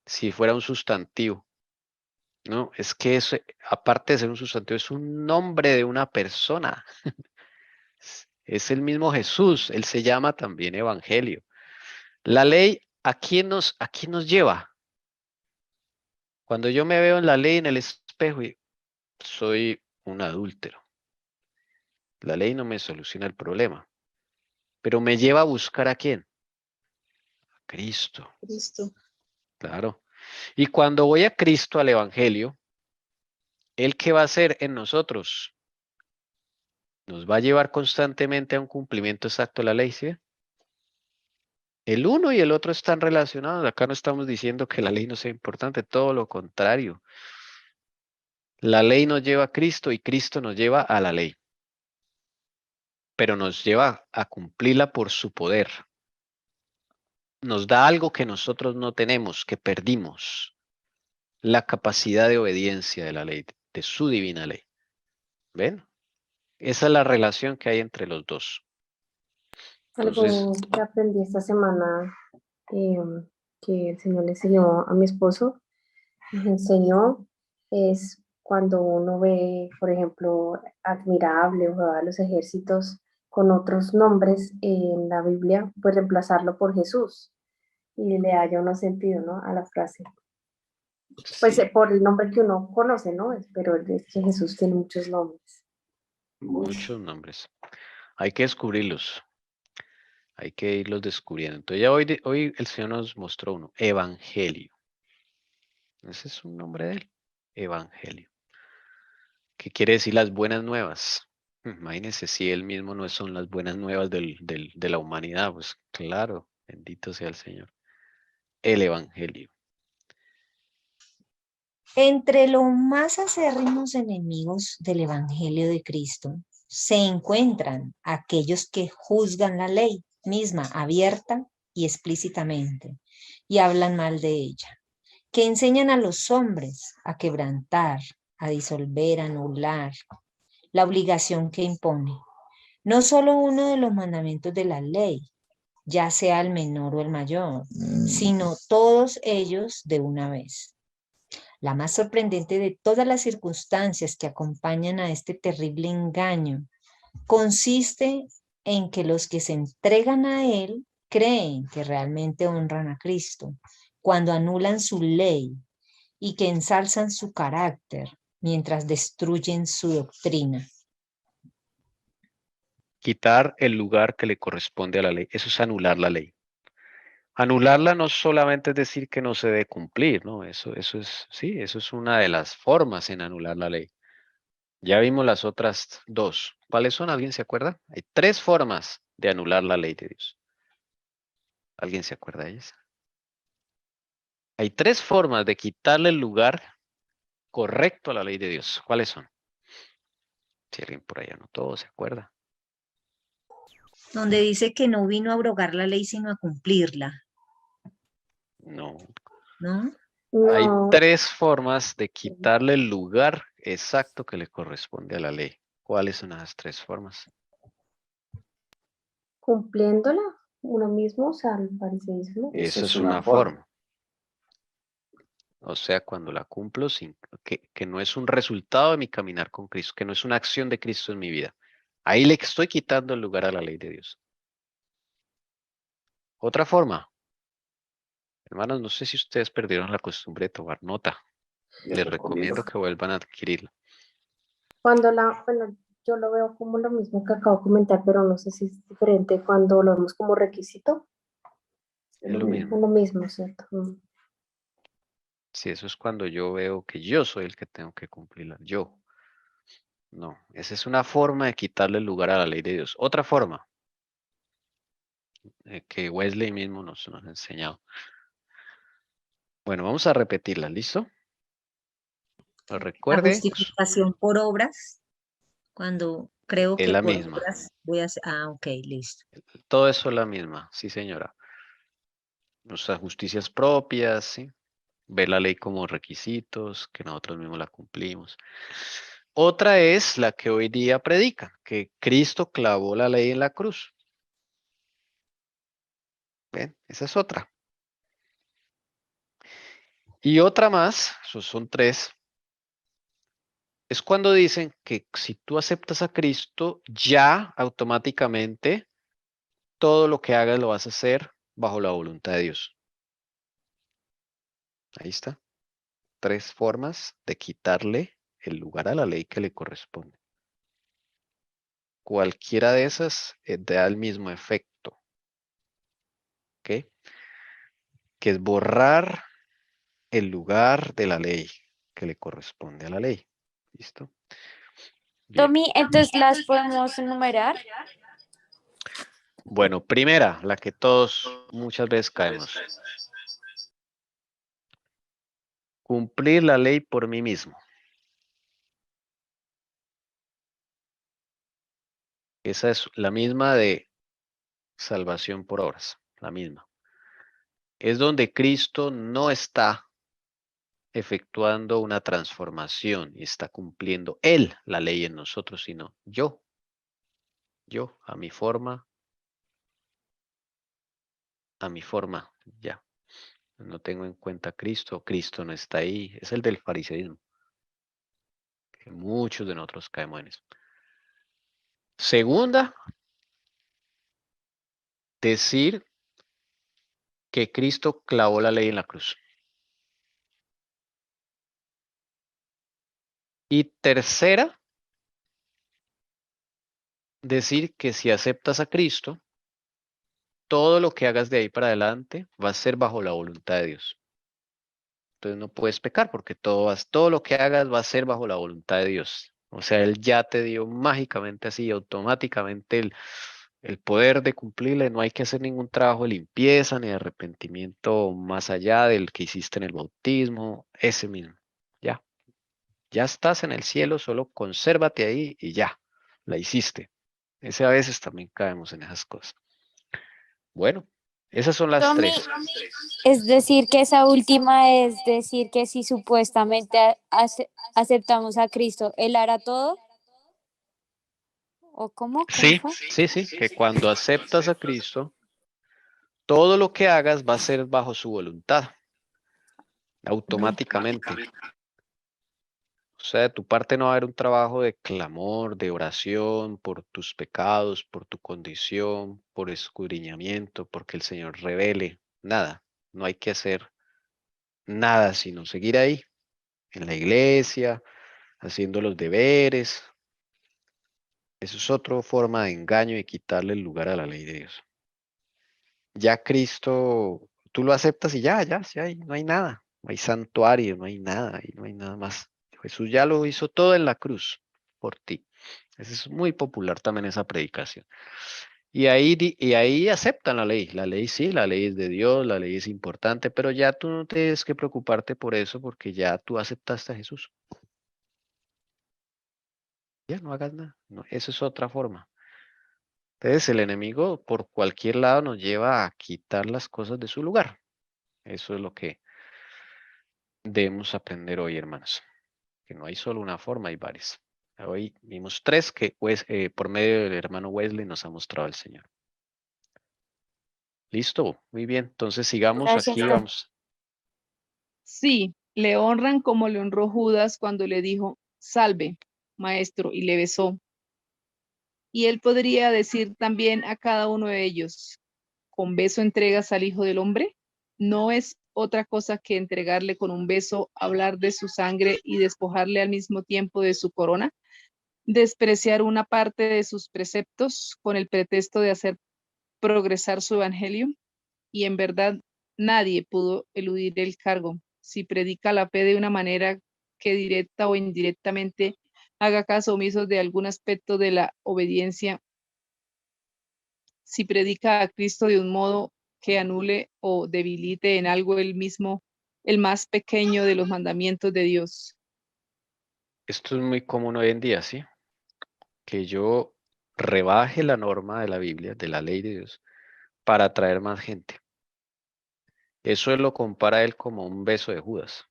Si fuera un sustantivo. No, es que eso, aparte de ser un sustantivo, es un nombre de una persona. Es el mismo Jesús. Él se llama también Evangelio. La ley, a quién nos lleva? Cuando yo me veo en la ley, en el espejo, y soy un adúltero. La ley no me soluciona el problema, pero me lleva a buscar ¿a quién? A Cristo. Cristo. Claro. Y cuando voy a Cristo, al Evangelio, ¿Él qué va a hacer en nosotros? Nos va a llevar constantemente a un cumplimiento exacto de la ley, ¿sí? El uno y el otro están relacionados. Acá no estamos diciendo que la ley no sea importante, todo lo contrario. La ley nos lleva a Cristo y Cristo nos lleva a la ley, pero nos lleva a cumplirla por su poder. Nos da algo que nosotros no tenemos, que perdimos, la capacidad de obediencia de la ley, de su divina ley. ¿Ven? Esa es la relación que hay entre los dos. Entonces, Algo que aprendí esta semana, que el Señor le enseñó a mi esposo, nos enseñó, es cuando uno ve, por ejemplo, admirable o a los ejércitos con otros nombres en la Biblia, pues reemplazarlo por Jesús y le haya uno sentido, ¿no? A la frase. Pues sí, por el nombre que uno conoce, ¿no? Pero es que Jesús tiene muchos nombres. muchos nombres. Hay que descubrirlos. Hay que irlos descubriendo. Entonces ya hoy el Señor nos mostró uno, Evangelio. Ese es un nombre de él, Evangelio. ¿Qué quiere decir las buenas nuevas? Imagínense si él mismo no son las buenas nuevas de la humanidad. Pues claro, bendito sea el Señor. El Evangelio. Entre los más acérrimos enemigos del Evangelio de Cristo se encuentran aquellos que juzgan la ley misma abierta y explícitamente y hablan mal de ella, que enseñan a los hombres a quebrantar, a disolver, a anular la obligación que impone, no solo uno de los mandamientos de la ley, ya sea el menor o el mayor, sino todos ellos de una vez. La más sorprendente de todas las circunstancias que acompañan a este terrible engaño consiste en que los que se entregan a él creen que realmente honran a Cristo cuando anulan su ley y que ensalzan su carácter mientras destruyen su doctrina. Quitar el lugar que le corresponde a la ley. Eso es anular la ley. Anularla no solamente es decir que no se debe cumplir, ¿no? Eso es, sí, eso es una de las formas en anular la ley. Ya vimos las otras dos. ¿Cuáles son? ¿Alguien se acuerda? Hay tres formas de anular la ley de Dios. ¿Alguien se acuerda de ellas? Hay tres formas de quitarle el lugar correcto a la ley de Dios. ¿Cuáles son? Si alguien por ahí anotó, ¿se acuerda? Donde dice que no vino a abrogar la ley sino a cumplirla, No. ¿no? Hay No, tres formas de quitarle el lugar exacto que le corresponde a la ley. ¿Cuáles son esas tres formas? cumpliéndola uno mismo, o sea, el fariseísmo, eso Esa es es una una forma. forma. O sea, cuando la cumplo sin que no es un resultado de mi caminar con Cristo, que no es una acción de Cristo en mi vida. Ahí le estoy quitando el lugar a la ley de Dios. Otra forma, hermanos, no sé si ustedes perdieron la costumbre de tomar nota. Les recomiendo que vuelvan a adquirirla. Bueno, yo lo veo como lo mismo que acabo de comentar, pero no sé si es diferente cuando lo vemos como requisito. Es lo mismo. Es lo mismo, ¿cierto? Si eso es cuando yo veo que yo soy el que tengo que cumplirla, yo. No, esa es una forma de quitarle el lugar a la ley de Dios. Otra forma que Wesley mismo nos ha enseñado. Bueno, vamos a repetirla, ¿listo? La Recuerde, justificación por obras, cuando creo es que la por misma. obras voy a hacer, ok, listo. Todo eso es la misma, sí, señora. Nuestras justicias propias, ¿sí? Ver la ley como requisitos, que nosotros mismos la cumplimos. Otra es la que hoy día predican, que Cristo clavó la ley en la cruz. ¿Ven? Esa es otra. Y otra más, son tres, es cuando dicen que si tú aceptas a Cristo, ya automáticamente todo lo que hagas lo vas a hacer bajo la voluntad de Dios. Ahí está. Tres formas de quitarle el lugar a la ley que le corresponde. Cualquiera de esas da el mismo efecto. ¿Ok? Que es borrar el lugar de la ley que le corresponde a la ley. ¿Listo? Bien. Tommy, entonces las podemos enumerar. Bueno, primera, la que todos muchas veces caemos. Cumplir la ley por mí mismo. Esa es la misma de salvación por obras, la misma. Es donde Cristo no está efectuando una transformación y está cumpliendo Él la ley en nosotros, sino yo, a mi forma, a mi forma, ya. No tengo en cuenta a Cristo, Cristo no está ahí. Es el del fariseísmo. Que muchos de nosotros caemos en eso. Segunda, decir que Cristo clavó la ley en la cruz. Y tercera, decir que si aceptas a Cristo, todo lo que hagas de ahí para adelante va a ser bajo la voluntad de Dios. Entonces no puedes pecar porque todo lo que hagas va a ser bajo la voluntad de Dios. O sea, Él ya te dio mágicamente así, automáticamente el poder de cumplirle. No hay que hacer ningún trabajo de limpieza ni de arrepentimiento más allá del que hiciste en el bautismo. Ese mismo. Ya. Ya estás en el cielo, solo consérvate ahí y ya. La hiciste. Ese a veces también caemos en esas cosas. Bueno, esas son las Tommy, tres. es decir, que esa última es decir que si supuestamente aceptamos a Cristo, ¿Él hará todo? ¿O cómo? ¿Cómo Sí, fue? sí, que cuando aceptas a Cristo, todo lo que hagas va a ser bajo su voluntad, automáticamente. O sea, de tu parte no va a haber un trabajo de clamor, de oración por tus pecados, por tu condición, por escudriñamiento, porque el Señor revele. Nada, no hay que hacer nada, sino seguir ahí, en la iglesia, haciendo los deberes. Eso es otra forma de engaño y quitarle el lugar a la ley de Dios. Ya Cristo, tú lo aceptas y ya, no hay nada, no hay santuario, no hay nada, y no hay nada más. Jesús ya lo hizo todo en la cruz por ti. Esa es muy popular también esa predicación. Y ahí aceptan la ley. La ley sí, la ley es de Dios, la ley es importante, pero ya tú no tienes que preocuparte por eso porque ya tú aceptaste a Jesús. Ya no hagas nada. No, eso es otra forma. Entonces el enemigo por cualquier lado nos lleva a quitar las cosas de su lugar. Eso es lo que debemos aprender hoy, hermanos. Que no hay solo una forma, hay varias. Hoy vimos tres que por medio del hermano Wesley nos ha mostrado el Señor. Listo, muy bien. Entonces sigamos Gracias, aquí, Tommy. vamos. Sí, le honran como le honró Judas cuando le dijo, salve, maestro, y le besó. Y él podría decir también a cada uno de ellos, ¿con beso entregas al Hijo del Hombre? No es otra cosa que entregarle con un beso, hablar de su sangre y despojarle al mismo tiempo de su corona, despreciar una parte de sus preceptos con el pretexto de hacer progresar su evangelio. Y en verdad nadie pudo eludir el cargo. Si predica la fe de una manera que directa o indirectamente haga caso omiso de algún aspecto de la obediencia, si predica a Cristo de un modo que anule o debilite en algo el más pequeño de los mandamientos de Dios. Esto es muy común hoy en día, ¿sí? Que yo rebaje la norma de la Biblia, de la ley de Dios, para atraer más gente. Eso él lo compara él como un beso de Judas,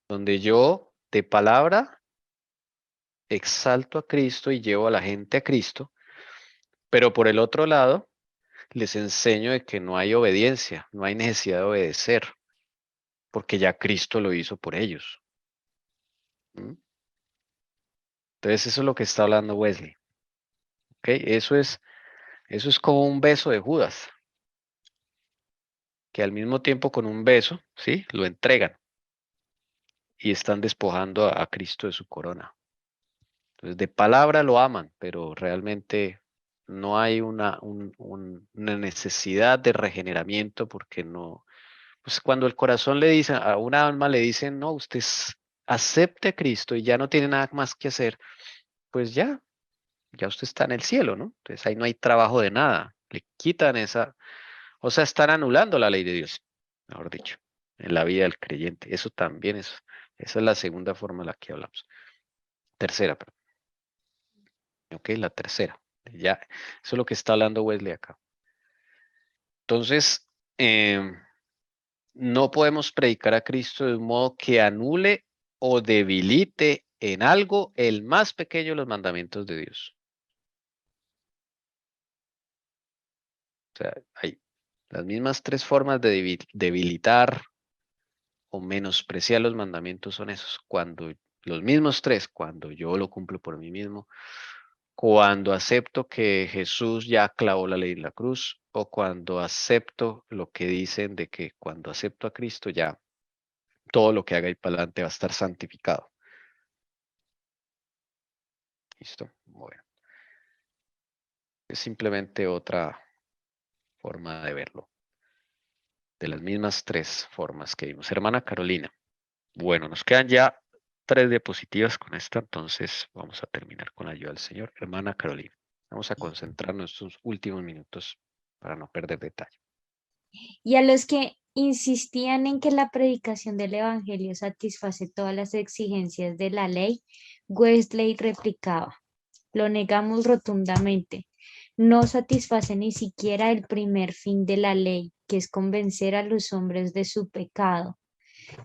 donde yo de palabra exalto a Cristo y llevo a la gente a Cristo, pero por el otro lado les enseño de que no hay obediencia, no hay necesidad de obedecer, porque ya Cristo lo hizo por ellos. ¿Mm? Entonces eso es lo que está hablando Wesley. ¿Ok? Eso es como un beso de Judas, que al mismo tiempo con un beso, ¿sí? Lo entregan y están despojando a Cristo de su corona. Entonces, de palabra lo aman, pero realmente no hay una necesidad de regeneramiento porque no, pues cuando el corazón le dice, a una alma le dicen, no, usted acepte a Cristo y ya no tiene nada más que hacer, pues ya usted está en el cielo, ¿no? Entonces ahí no hay trabajo de nada, le quitan esa, o sea, están anulando la ley de Dios, mejor dicho, en la vida del creyente. Eso también esa es la segunda forma de la que hablamos. Tercera, perdón. Ok, la tercera. Ya, eso es lo que está hablando Wesley acá. Entonces, no podemos predicar a Cristo de un modo que anule o debilite en algo el más pequeño de los mandamientos de Dios. O sea, hay las mismas tres formas de debilitar o menospreciar los mandamientos son esos. Cuando los mismos tres, cuando yo lo cumplo por mí mismo, cuando acepto que Jesús ya clavó la ley en la cruz, o cuando acepto lo que dicen de que cuando acepto a Cristo ya todo lo que haga ahí para adelante va a estar santificado. ¿Listo? Bueno. Es simplemente otra forma de verlo. De las mismas tres formas que vimos. Hermana Carolina. Bueno, nos quedan ya 3 diapositivas con esta, entonces vamos a terminar con la ayuda del Señor. Hermana Carolina, vamos a concentrarnos estos últimos minutos para no perder detalle. Y a los que insistían en que la predicación del Evangelio satisface todas las exigencias de la ley, Wesley replicaba, lo negamos rotundamente. No satisface ni siquiera el primer fin de la ley, que es convencer a los hombres de su pecado,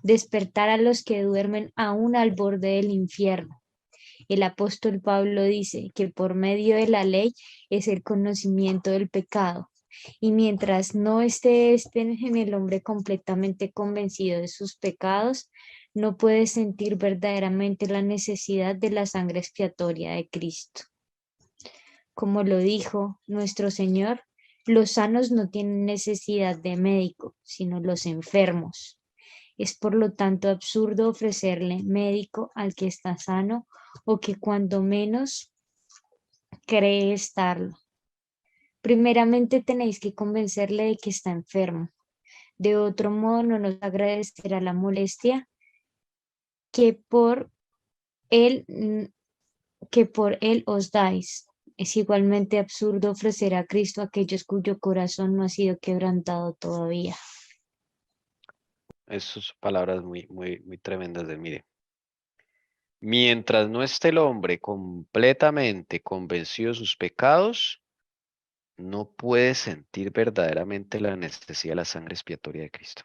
despertar a los que duermen aún al borde del infierno. El apóstol Pablo dice que por medio de la ley es el conocimiento del pecado. Y mientras no esté en el hombre completamente convencido de sus pecados, no puede sentir verdaderamente la necesidad de la sangre expiatoria de Cristo. Como lo dijo nuestro Señor, los sanos no tienen necesidad de médico, sino los enfermos. Es por lo tanto absurdo ofrecerle médico al que está sano o que cuando menos cree estarlo. Primeramente tenéis que convencerle de que está enfermo. De otro modo no nos agradecerá la molestia que por él os dais. Es igualmente absurdo ofrecer a Cristo a aquellos cuyo corazón no ha sido quebrantado todavía. Esas son palabras muy, muy, muy tremendas de mire. Mientras no esté el hombre completamente convencido de sus pecados, no puede sentir verdaderamente la necesidad de la sangre expiatoria de Cristo.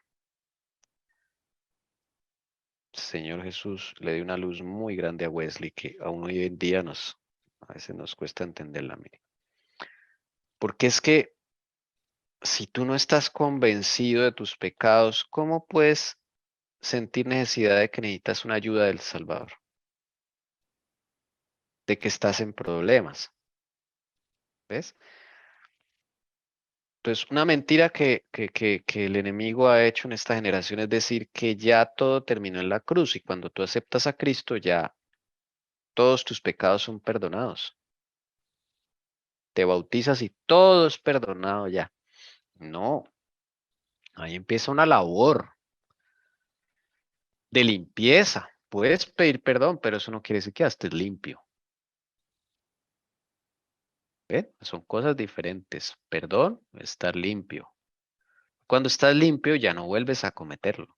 Señor Jesús le dio una luz muy grande a Wesley que aún hoy en día a veces nos cuesta entenderla. Mire. Porque es que si tú no estás convencido de tus pecados, ¿cómo puedes sentir necesidad de que necesitas una ayuda del Salvador? De que estás en problemas. ¿Ves? Entonces, una mentira que el enemigo ha hecho en esta generación es decir que ya todo terminó en la cruz y cuando tú aceptas a Cristo ya todos tus pecados son perdonados. Te bautizas y todo es perdonado ya. No, ahí empieza una labor de limpieza. Puedes pedir perdón, pero eso no quiere decir que ya estés limpio. ¿Ven? Son cosas diferentes. Perdón, estar limpio. Cuando estás limpio ya no vuelves a cometerlo.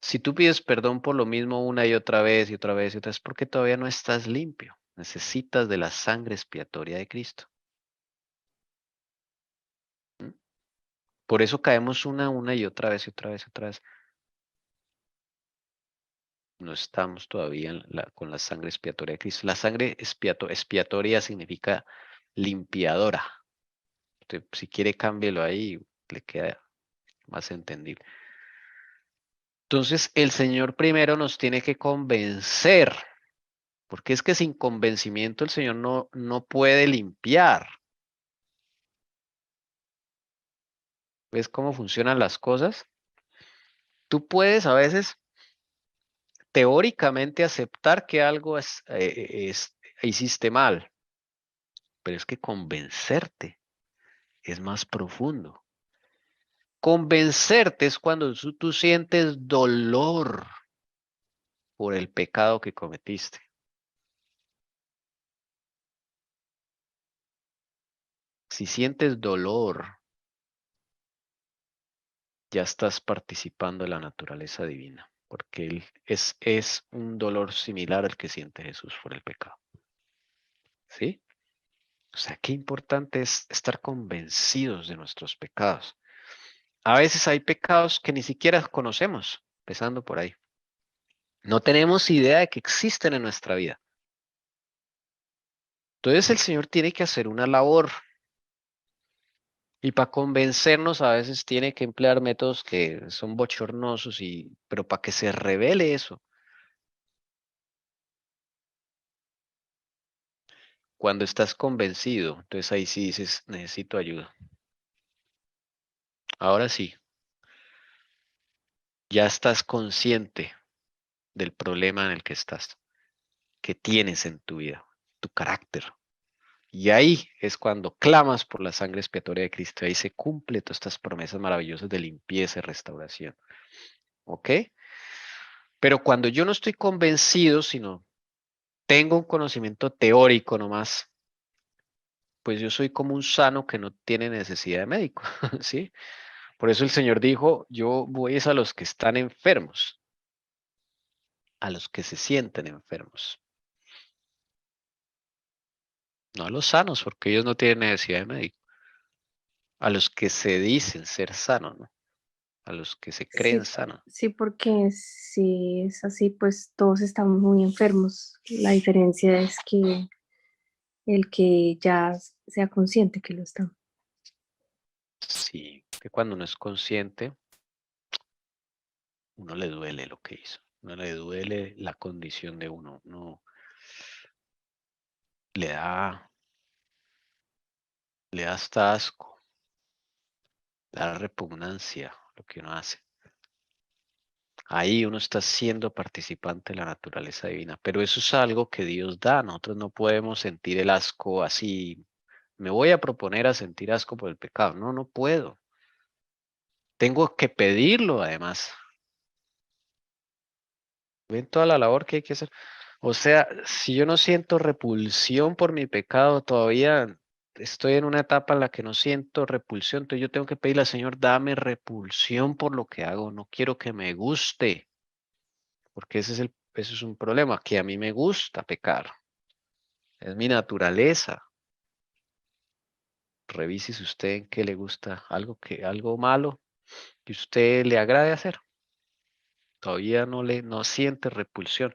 Si tú pides perdón por lo mismo una y otra vez y otra vez y otra vez, es porque todavía no estás limpio. Necesitas de la sangre expiatoria de Cristo. ¿Mm? Por eso caemos una y otra vez y otra vez y otra vez. No estamos todavía con la sangre expiatoria de Cristo. La sangre expiatoria significa limpiadora. Entonces, si quiere, cámbielo ahí, le queda más entendible. Entonces, el Señor primero nos tiene que convencer, porque es que sin convencimiento el Señor no puede limpiar. ¿Ves cómo funcionan las cosas? Tú puedes a veces teóricamente aceptar que algo hiciste mal, pero es que convencerte es más profundo. Convencerte es cuando tú sientes dolor por el pecado que cometiste. Si sientes dolor, ya estás participando de la naturaleza divina, porque es un dolor similar al que siente Jesús por el pecado. ¿Sí? O sea, qué importante es estar convencidos de nuestros pecados. A veces hay pecados que ni siquiera conocemos, empezando por ahí. No tenemos idea de que existen en nuestra vida. Entonces el Señor tiene que hacer una labor Y para convencernos a veces tiene que emplear métodos que son bochornosos, pero para que se revele eso. Cuando estás convencido, entonces ahí sí dices, necesito ayuda. Ahora sí, ya estás consciente del problema en el que estás, que tienes en tu vida, tu carácter. Y ahí es cuando clamas por la sangre expiatoria de Cristo. Ahí se cumplen todas estas promesas maravillosas de limpieza y restauración. ¿Ok? Pero cuando yo no estoy convencido, sino tengo un conocimiento teórico nomás, pues yo soy como un sano que no tiene necesidad de médico, ¿sí? Por eso el Señor dijo, yo voy a los que están enfermos, a los que se sienten enfermos, no a los sanos, porque ellos no tienen necesidad de médico, a los que se dicen ser sanos, ¿no? A los que se creen Sí, sanos. sí, porque si es así, pues todos estamos muy enfermos. La diferencia es que el que ya sea consciente que lo está. Sí, que cuando uno es consciente, uno le duele lo que hizo, uno le duele la condición de uno, no le da hasta asco, le da repugnancia lo que uno hace. Ahí uno está siendo participante de la naturaleza divina, pero eso es algo que Dios da. Nosotros no podemos sentir el asco así. Me voy a proponer a sentir asco por el pecado. No, no puedo. Tengo que pedirlo además. ¿Ven toda la labor que hay que hacer? O sea, si yo no siento repulsión por mi pecado, todavía estoy en una etapa en la que no siento repulsión. Entonces yo tengo que pedirle al Señor, dame repulsión por lo que hago. No quiero que me guste. Porque ese es un problema, que a mí me gusta pecar. Es mi naturaleza. Revise si usted en qué le gusta algo malo que usted le agrade hacer. Todavía no siente repulsión.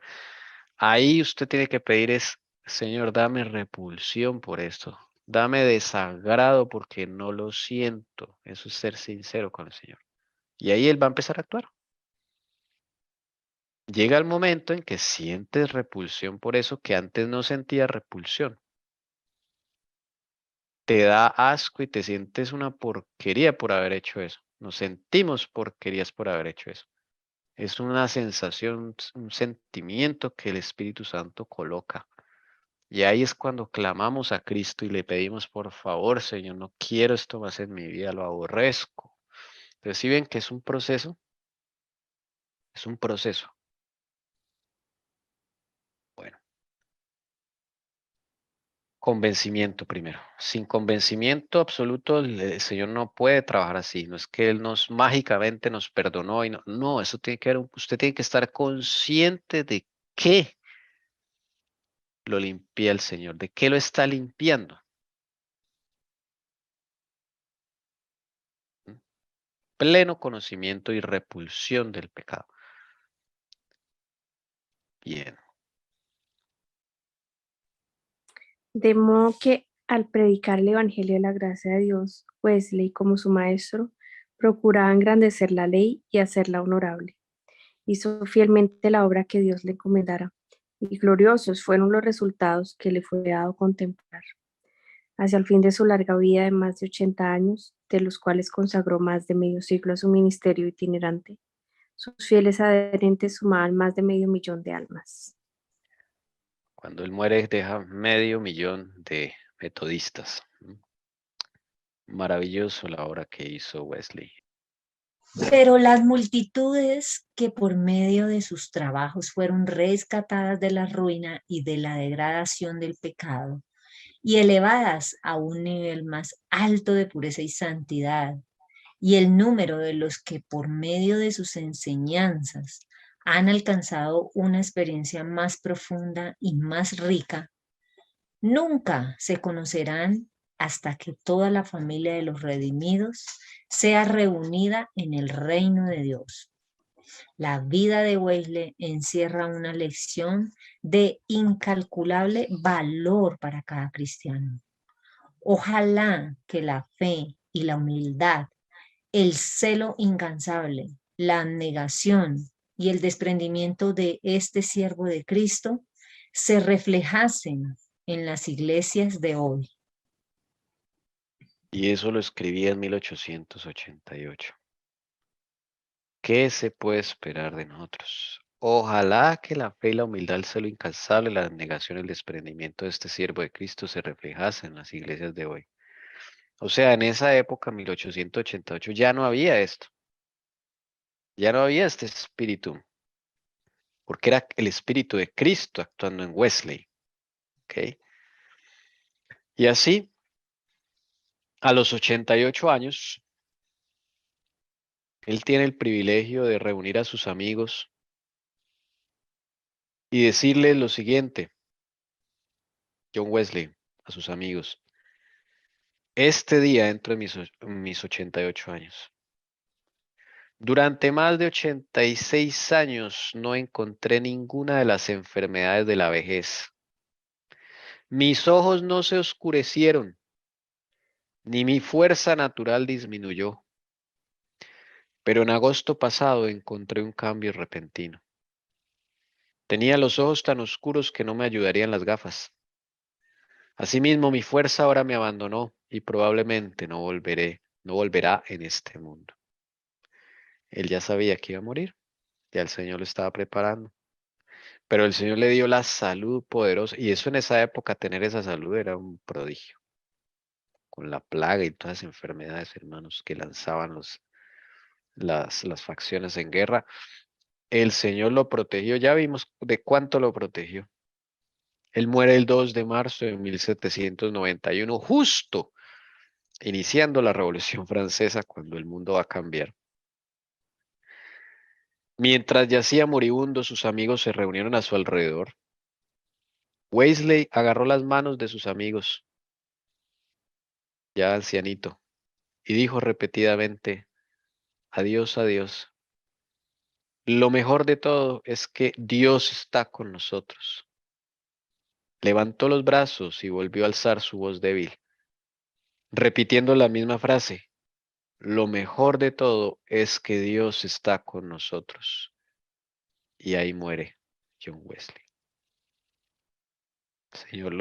Ahí usted tiene que pedir es, Señor, dame repulsión por esto. Dame desagrado porque no lo siento. Eso es ser sincero con el Señor. Y ahí Él va a empezar a actuar. Llega el momento en que sientes repulsión por eso que antes no sentía repulsión. Te da asco y te sientes una porquería por haber hecho eso. Nos sentimos porquerías por haber hecho eso. Es una sensación, un sentimiento que el Espíritu Santo coloca. Y ahí es cuando clamamos a Cristo y le pedimos, por favor, Señor, no quiero esto más en mi vida, lo aborrezco. Entonces, si ven que es un proceso, es un proceso. Bueno. Convencimiento primero. Sin convencimiento absoluto, el Señor no puede trabajar así. No es que Él mágicamente nos perdonó y no, eso tiene que ver, usted tiene que estar consciente de qué lo limpia el Señor, de qué lo está limpiando. ¿Mm? Pleno conocimiento y repulsión del pecado. Bien. De modo que al predicar el Evangelio de la gracia de Dios, Wesley, como su maestro, procuraba engrandecer la ley y hacerla honorable. Hizo fielmente la obra que Dios le encomendara, y gloriosos fueron los resultados que le fue dado contemplar. Hacia el fin de su larga vida de más de 80 años, de los cuales consagró más de medio siglo a su ministerio itinerante, sus fieles adherentes sumaban más de 500,000 de almas. Cuando Él muere, deja 500,000 de metodistas. ¿Mm? Maravilloso la obra que hizo Wesley. Pero las multitudes que por medio de sus trabajos fueron rescatadas de la ruina y de la degradación del pecado y elevadas a un nivel más alto de pureza y santidad, y el número de los que por medio de sus enseñanzas han alcanzado una experiencia más profunda y más rica, nunca se conocerán hasta que toda la familia de los redimidos sea reunida en el reino de Dios. La vida de Wesley encierra una lección de incalculable valor para cada cristiano. Ojalá que la fe y la humildad, el celo incansable, la abnegación y el desprendimiento de este siervo de Cristo se reflejasen en las iglesias de hoy. Y eso lo escribí en 1888. ¿Qué se puede esperar de nosotros? Ojalá que la fe y la humildad, el celo incansable, la abnegación, el desprendimiento de este siervo de Cristo se reflejase en las iglesias de hoy. O sea, en esa época, 1888, ya no había esto. Ya no había este espíritu. Porque era el espíritu de Cristo actuando en Wesley. ¿Ok? Y así, a los 88 años, él tiene el privilegio de reunir a sus amigos y decirles lo siguiente, John Wesley, a sus amigos, este día entro en mis 88 años. Durante más de 86 años no encontré ninguna de las enfermedades de la vejez. Mis ojos no se oscurecieron, ni mi fuerza natural disminuyó. Pero en agosto pasado encontré un cambio repentino. Tenía los ojos tan oscuros que no me ayudarían las gafas. Asimismo, mi fuerza ahora me abandonó y probablemente no volverá en este mundo. Él ya sabía que iba a morir, ya el Señor lo estaba preparando. Pero el Señor le dio la salud poderosa y eso en esa época, tener esa salud era un prodigio. Con la plaga y todas las enfermedades, hermanos, que lanzaban las facciones en guerra, el Señor lo protegió. Ya vimos de cuánto lo protegió. Él muere el 2 de marzo de 1791, justo iniciando la Revolución Francesa, cuando el mundo va a cambiar. Mientras yacía moribundo, sus amigos se reunieron a su alrededor. Wesley agarró las manos de sus amigos, ya ancianito, y dijo repetidamente, adiós, adiós. Lo mejor de todo es que Dios está con nosotros. Levantó los brazos y volvió a alzar su voz débil, repitiendo la misma frase. Lo mejor de todo es que Dios está con nosotros. Y ahí muere John Wesley. El Señor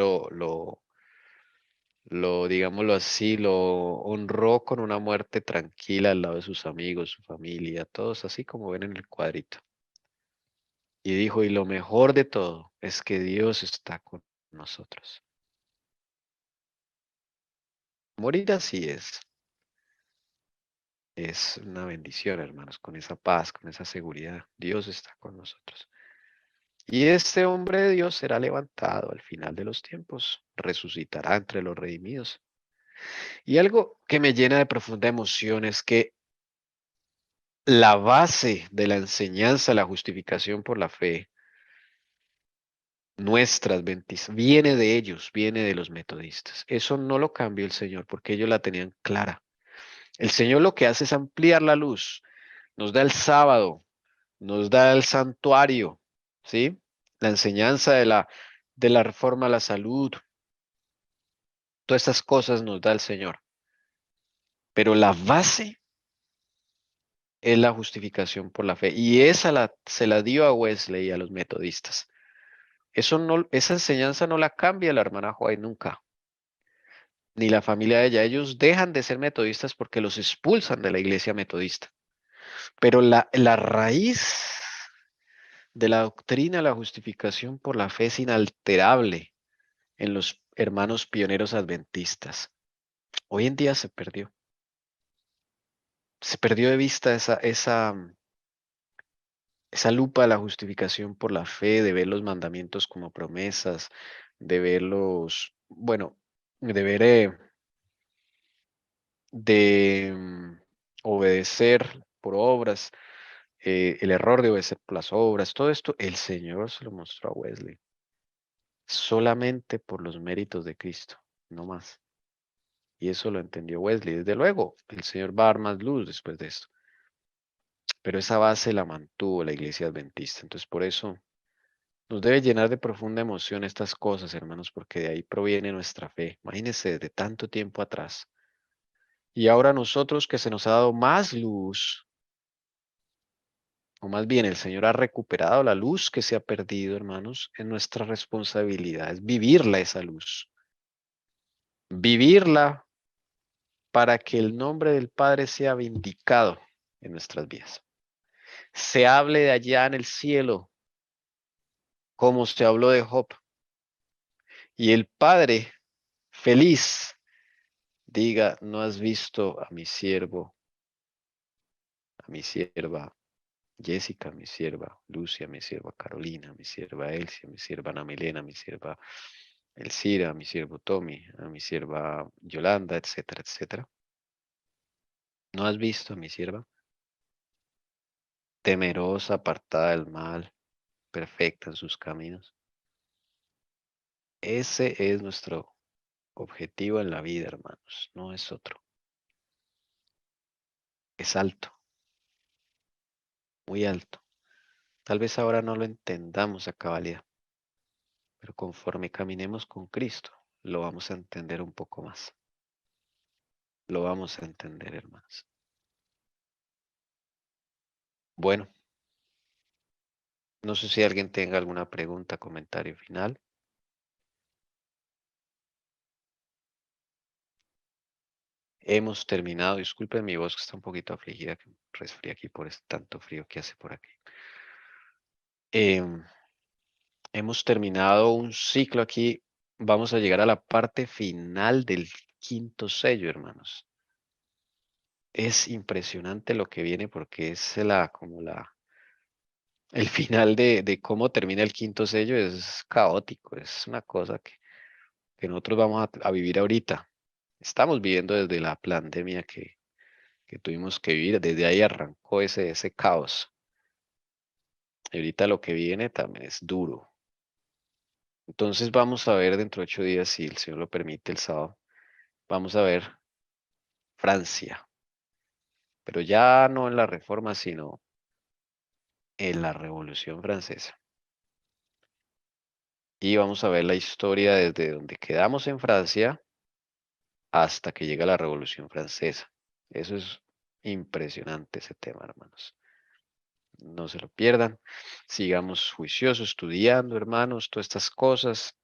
digámoslo así, lo honró con una muerte tranquila al lado de sus amigos, su familia, todos así como ven en el cuadrito. Y dijo, y lo mejor de todo es que Dios está con nosotros. Morir así es una bendición, hermanos, con esa paz, con esa seguridad. Dios está con nosotros. Y este hombre de Dios será levantado al final de los tiempos, resucitará entre los redimidos. Y algo que me llena de profunda emoción es que la base de la enseñanza, la justificación por la fe, nuestra adventista, viene de ellos, viene de los metodistas. Eso no lo cambió el Señor porque ellos la tenían clara. El Señor lo que hace es ampliar la luz, nos da el sábado, nos da el santuario, ¿sí? La enseñanza de la reforma a la salud. Todas estas cosas nos da el Señor. Pero la base es la justificación por la fe. Y esa se la dio a Wesley y a los metodistas. Esa enseñanza no la cambia la hermana White nunca. Ni la familia de ella. Ellos dejan de ser metodistas porque los expulsan de la iglesia metodista. Pero la raíz de la doctrina de la justificación por la fe es inalterable en los hermanos pioneros adventistas. Hoy en día se perdió. Se perdió de vista esa lupa de la justificación por la fe, de ver los mandamientos como promesas, de verlos, bueno, de ver, obedecer por obras, el error de obedecer por las obras, todo esto, el Señor se lo mostró a Wesley, solamente por los méritos de Cristo, no más. Y eso lo entendió Wesley. Desde luego, el Señor va a dar más luz después de esto. Pero esa base la mantuvo la iglesia adventista. Entonces, por eso nos debe llenar de profunda emoción estas cosas, hermanos, porque de ahí proviene nuestra fe. Imagínense, de tanto tiempo atrás, Y ahora nosotros que se nos ha dado más luz, o más bien el Señor ha recuperado la luz que se ha perdido, hermanos, en nuestra responsabilidad es vivirla esa luz. Vivirla para que el nombre del Padre sea vindicado en nuestras vidas. Se hable de allá en el cielo, como se habló de Job. Y el Padre, feliz, diga, no has visto a mi siervo, a mi sierva Jessica, mi sierva Lucia, mi sierva Carolina, mi sierva Elsia, mi sierva Ana Milena, mi sierva Elcira, mi siervo Tommy, a mi sierva Yolanda, etcétera, etcétera. ¿No has visto a mi sierva? Temerosa, apartada del mal, perfecta en sus caminos. Ese es nuestro objetivo en la vida, hermanos, no es otro. Es alto, muy alto. Tal vez ahora no lo entendamos a cabalidad, pero conforme caminemos con Cristo, lo vamos a entender un poco más. Lo vamos a entender, hermanos. Bueno, no sé si alguien tenga alguna pregunta, comentario final. Hemos terminado. Disculpen mi voz que está un poquito afligida, que resfrié aquí por tanto frío que hace por aquí. Hemos terminado un ciclo aquí. Vamos a llegar a la parte final del quinto sello, hermanos. Es impresionante lo que viene porque es el final de cómo termina el quinto sello es caótico. Es una cosa que nosotros vamos a vivir ahorita. Estamos viviendo desde la pandemia que tuvimos que vivir. Desde ahí arrancó ese caos. Y ahorita lo que viene también es duro. Entonces vamos a ver dentro de 8 días, si el Señor lo permite, el sábado. Vamos a ver Francia. Pero ya no en la Reforma, sino en la Revolución Francesa. Y vamos a ver la historia desde donde quedamos en Francia hasta que llega la Revolución Francesa. Eso es impresionante ese tema, hermanos. No se lo pierdan. Sigamos juiciosos, estudiando, hermanos, todas estas cosas.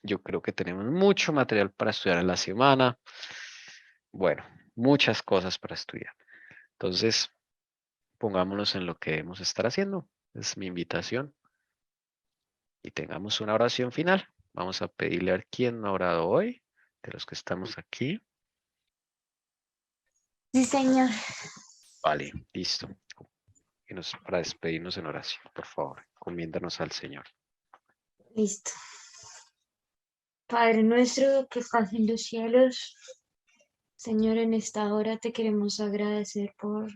Yo creo que tenemos mucho material para estudiar en la semana. Bueno, muchas cosas para estudiar. Entonces, pongámonos en lo que debemos estar haciendo. Es mi invitación. Y tengamos una oración final. Vamos a pedirle a ver quién ha orado hoy, de los que estamos aquí. Sí, Señor. Vale, listo. Para despedirnos en oración, por favor, encomiéndanos al Señor. Listo. Padre nuestro que estás en los cielos, Señor, en esta hora te queremos agradecer por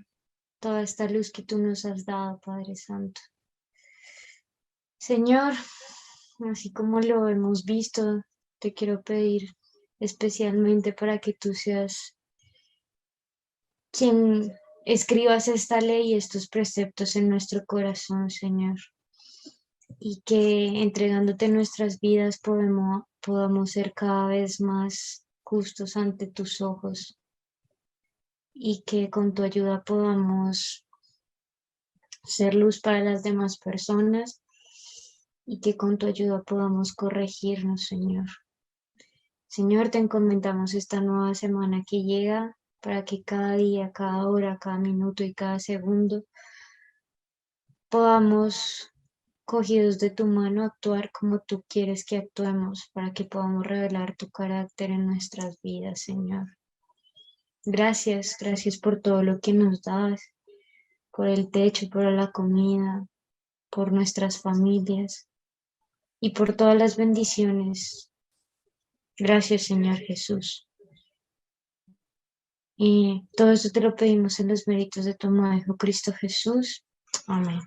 toda esta luz que tú nos has dado, Padre Santo. Señor, así como lo hemos visto, te quiero pedir especialmente para que tú seas quien escribas esta ley y estos preceptos en nuestro corazón, Señor, y que entregándote nuestras vidas podamos ser cada vez más justos ante tus ojos y que con tu ayuda podamos ser luz para las demás personas y que con tu ayuda podamos corregirnos, Señor. Señor, te encomendamos esta nueva semana que llega para que cada día, cada hora, cada minuto y cada segundo podamos, cogidos de tu mano, actuar como tú quieres que actuemos para que podamos revelar tu carácter en nuestras vidas, Señor. Gracias, gracias por todo lo que nos das, por el techo, por la comida, por nuestras familias y por todas las bendiciones. Gracias, Señor Jesús. Y todo esto te lo pedimos en los méritos de tu amado Hijo Cristo Jesús. Amén.